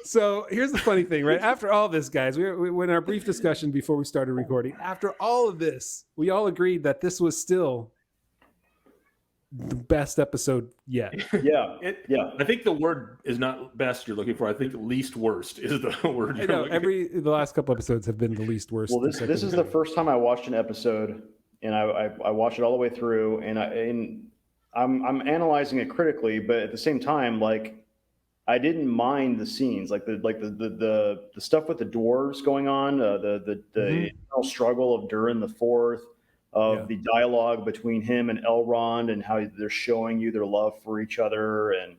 Speaker 3: So here's the funny thing, right? After all this, guys, we in our brief discussion before we started recording, after all of this, we all agreed that this was still the best episode yet.
Speaker 1: Yeah.
Speaker 2: I think the word is not best you're looking for. I think least worst is the word.
Speaker 3: I know the last couple episodes have been the least worst.
Speaker 1: Well, this is the first time I watched an episode, and I watched it all the way through, and I'm analyzing it critically, but at the same time, like, I didn't mind the scenes, like the stuff with the dwarves going on, the internal struggle of Durin IV, of the dialogue between him and Elrond, and how they're showing you their love for each other. And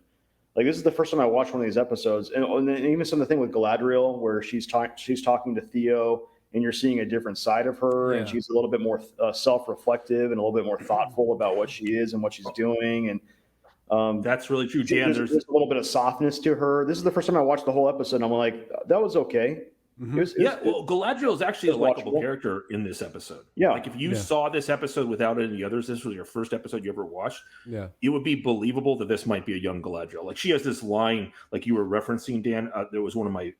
Speaker 1: like, this is the first time I watched one of these episodes, and even some of the thing with Galadriel, where she's talking to Theo, and you're seeing a different side of her, and she's a little bit more self-reflective and a little bit more thoughtful about what she is and what she's doing. And
Speaker 2: that's really true, Jan.
Speaker 1: There's a little bit of softness to her. This is the first time I watched the whole episode, and I'm like, that was okay.
Speaker 2: Well, Galadriel is actually a likable character in this episode.
Speaker 1: Yeah.
Speaker 2: Like, if you saw this episode without any others, this was your first episode you ever watched, it would be believable that this might be a young Galadriel. Like, she has this line, like you were referencing, Dan. There was one of my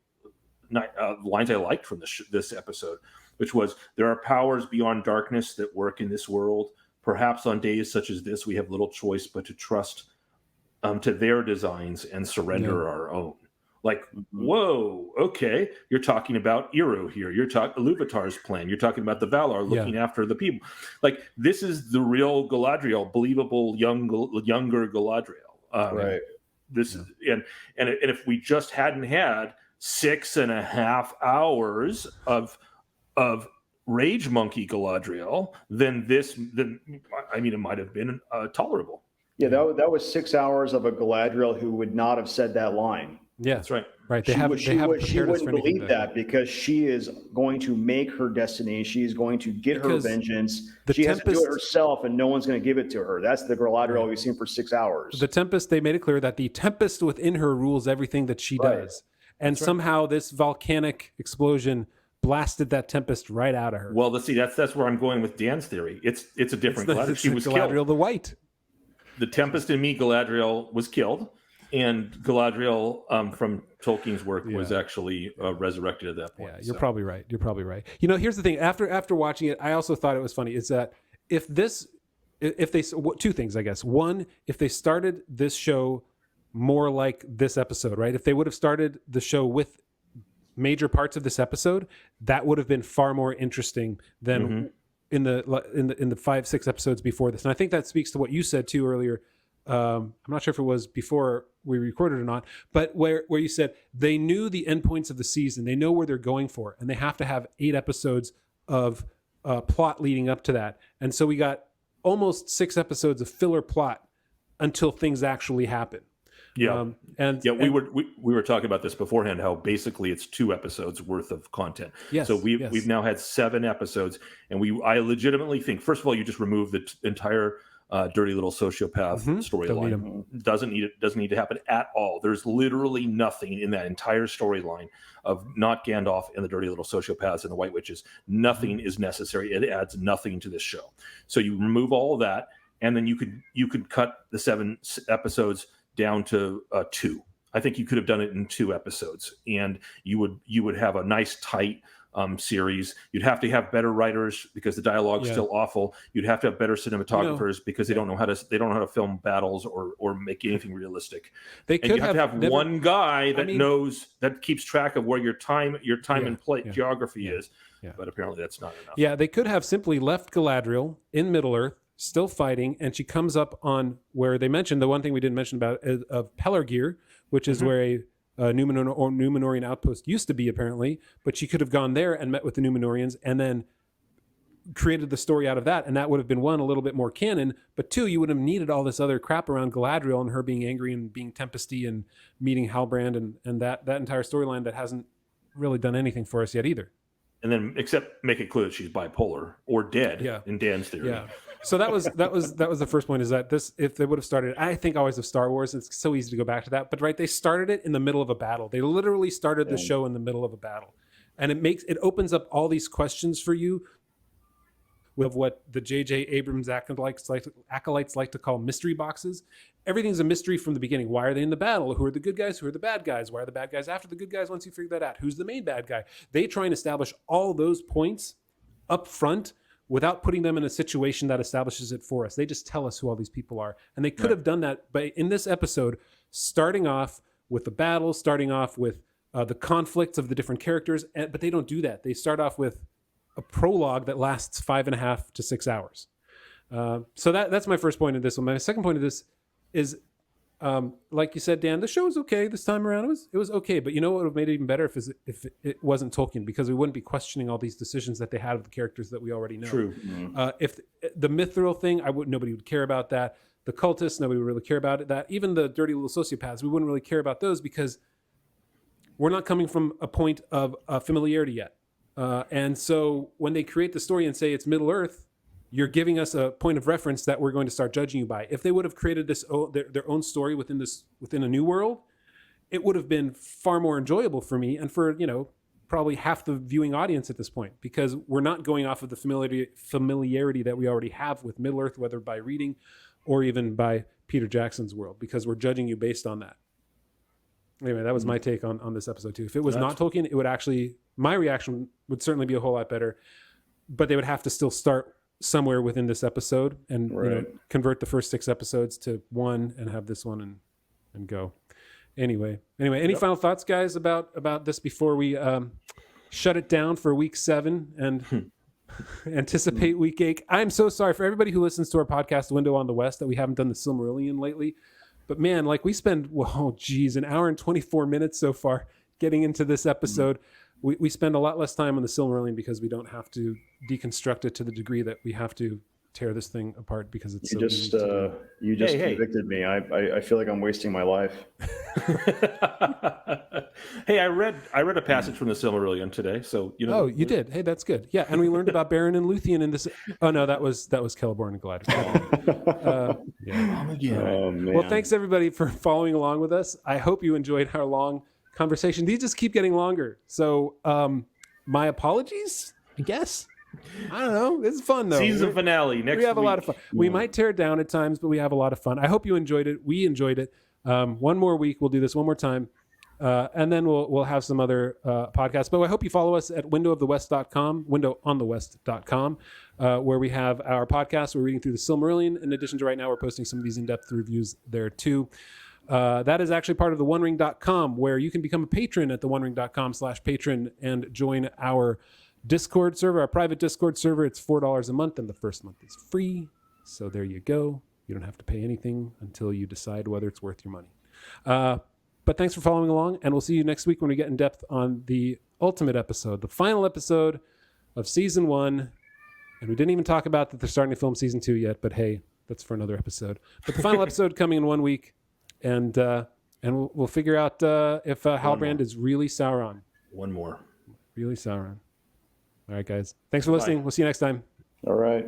Speaker 2: lines I liked from this episode, which was, there are powers beyond darkness that work in this world. Perhaps on days such as this, we have little choice but to trust to their designs and surrender our own. Like, whoa, okay. You're talking about Eru here. You're talking Iluvatar's plan. You're talking about the Valar looking after the people. Like, this is the real Galadriel, believable younger Galadriel.
Speaker 1: Right.
Speaker 2: This is, and if we just hadn't had 6.5 hours of Rage Monkey Galadriel, then it might have been tolerable.
Speaker 1: Yeah, that was 6 hours of a Galadriel who would not have said that line.
Speaker 3: Yeah,
Speaker 2: that's right.
Speaker 3: Right.
Speaker 1: She wouldn't believe that, because she is going to make her destiny. She's going to get her vengeance. She has to do it herself, and no one's going to give it to her. That's the Galadriel we've seen for 6 hours.
Speaker 3: The Tempest, they made it clear that the Tempest within her rules everything that she does. And somehow this volcanic explosion blasted that Tempest right out of her.
Speaker 2: Well, let's see. That's where I'm going with Dan's theory. It's a different Galadriel. She was
Speaker 3: Galadriel
Speaker 2: killed.
Speaker 3: the White.
Speaker 2: The Tempest in me, Galadriel, was killed, and Galadriel from Tolkien's work was actually resurrected at that point.
Speaker 3: Yeah, you're probably right. You're probably right. You know, here's the thing. After watching it, I also thought it was funny. Is that if they two things, I guess. One, if they started this show more like this episode, right? If they would have started the show with major parts of this episode, that would have been far more interesting than in the 5-6 episodes before this. And I think that speaks to what you said too earlier. I'm not sure if it was before we recorded or not, but where you said they knew the endpoints of the season, they know where they're going for, and they have to have 8 episodes of plot leading up to that. And so we got almost 6 episodes of filler plot until things actually happen.
Speaker 2: Yeah, we were talking about this beforehand, how basically it's 2 episodes worth of content.
Speaker 3: Yes,
Speaker 2: so we've now had 7 episodes, and I legitimately think, first of all, you just remove the entire dirty little sociopath storyline. Doesn't need to happen at all. There's literally nothing in that entire storyline of not Gandalf and the dirty little sociopaths and the White Witches. Nothing is necessary. It adds nothing to this show. So you remove all of that, and then you could cut the 7 episodes down to 2. I think you could have done it in 2 episodes, and you would have a nice tight series. You'd have to have better writers because the dialogue's still awful. You'd have to have better cinematographers because they don't know how to film battles or make anything realistic.
Speaker 3: They could
Speaker 2: have to have one guy that keeps track of where your time and geography is. Yeah. But apparently that's not enough.
Speaker 3: Yeah, they could have simply left Galadriel in Middle Earth, still fighting, and she comes up on where they mentioned the one thing we didn't mention about of Pelargir, which is where a Númenorean outpost used to be, apparently. But she could have gone there and met with the Númenorians, and then created the story out of that, and that would have been, 1, a little bit more canon, but 2, you would have needed all this other crap around Galadriel and her being angry and being tempesty and meeting Halbrand and that entire storyline that hasn't really done anything for us yet either.
Speaker 2: And then, except make it clear that she's bipolar or dead in Dan's theory.
Speaker 3: Yeah. So that was the first point, is that this, if they would have started, I think always of Star Wars, it's so easy to go back to that, but right, they started it in the middle of a battle. They literally started the show in the middle of a battle, and it opens up all these questions for you with what the J.J. Abrams acolytes like to call mystery boxes. Everything's a mystery from the beginning. Why are they in the battle? Who are the good guys? Who are the bad guys? Why are the bad guys after the good guys? Once you figure that out, who's the main bad guy? They try and establish all those points up front without putting them in a situation that establishes it for us. They just tell us who all these people are. And they could have done that, but in this episode, starting off with the battle, starting off with the conflicts of the different characters, but they don't do that. They start off with a prologue that lasts 5.5 to 6 hours. So that's my first point of this one. My second point of this is, like you said, Dan, the show was okay this time around. It was okay, but you know what would have made it even better if it wasn't Tolkien, because we wouldn't be questioning all these decisions that they had of the characters that we already know.
Speaker 2: True.
Speaker 3: If the Mithril thing, nobody would care about that. The cultists, nobody would really care about it. That even the dirty little sociopaths, we wouldn't really care about those, because we're not coming from a point of familiarity yet. And so when they create the story and say it's Middle Earth, you're giving us a point of reference that we're going to start judging you by. If they would have created their own story within a new world, it would have been far more enjoyable for me and for, probably half the viewing audience at this point, because we're not going off of the familiarity that we already have with Middle Earth, whether by reading or even by Peter Jackson's world, because we're judging you based on that. Anyway, that was my take on this episode too. If it was not Tolkien, it would actually, my reaction would certainly be a whole lot better, but they would have to still start somewhere within this episode and convert the first 6 episodes to one and have this one and go. Anyway, any final thoughts, guys, about this before we shut it down for week 7 and anticipate week 8? I'm so sorry for everybody who listens to our podcast, Window on the West, that we haven't done the Silmarillion lately. But man, we spend, an hour and 24 minutes so far getting into this episode. We spend a lot less time on the Silmarillion because we don't have to deconstruct it to the degree that we have to tear this thing apart, because it's
Speaker 1: you just convicted me. I feel like I'm wasting my life.
Speaker 2: Hey, I read a passage from the Silmarillion today, so
Speaker 3: Oh, you did? Hey, that's good. Yeah, and we learned about Beren and Luthien in this. Oh no, that was Celeborn and Galadriel.
Speaker 1: Oh, man.
Speaker 3: Well, thanks everybody for following along with us. I hope you enjoyed our long conversation. These just keep getting longer, so my apologies, I guess. I don't know. It's fun though.
Speaker 2: Season finale next week.
Speaker 3: We have a lot of fun. We might tear it down at times, but we have a lot of fun. I hope you enjoyed it. We enjoyed it. One more week, we'll do this one more time, and then we'll have some other podcasts. But I hope you follow us at windowonthewest.com, where we have our podcast. We're reading through the Silmarillion. In addition to right now, we're posting some of these in-depth reviews there too. That is actually part of the onering.com, where you can become a patron at the onering.com/patron and join our Discord server, our private Discord server. It's $4 a month, and the first month is free. So there you go. You don't have to pay anything until you decide whether it's worth your money. But thanks for following along, and we'll see you next week when we get in depth on the ultimate episode, the final episode of season 1. And we didn't even talk about that they're starting to film season 2 yet, but hey, that's for another episode. But the final episode coming in 1 week, and we'll figure out if Halbrand is really Sauron.
Speaker 2: One more.
Speaker 3: Really Sauron. All right, guys. Thanks for listening. We'll see you next time.
Speaker 1: All right.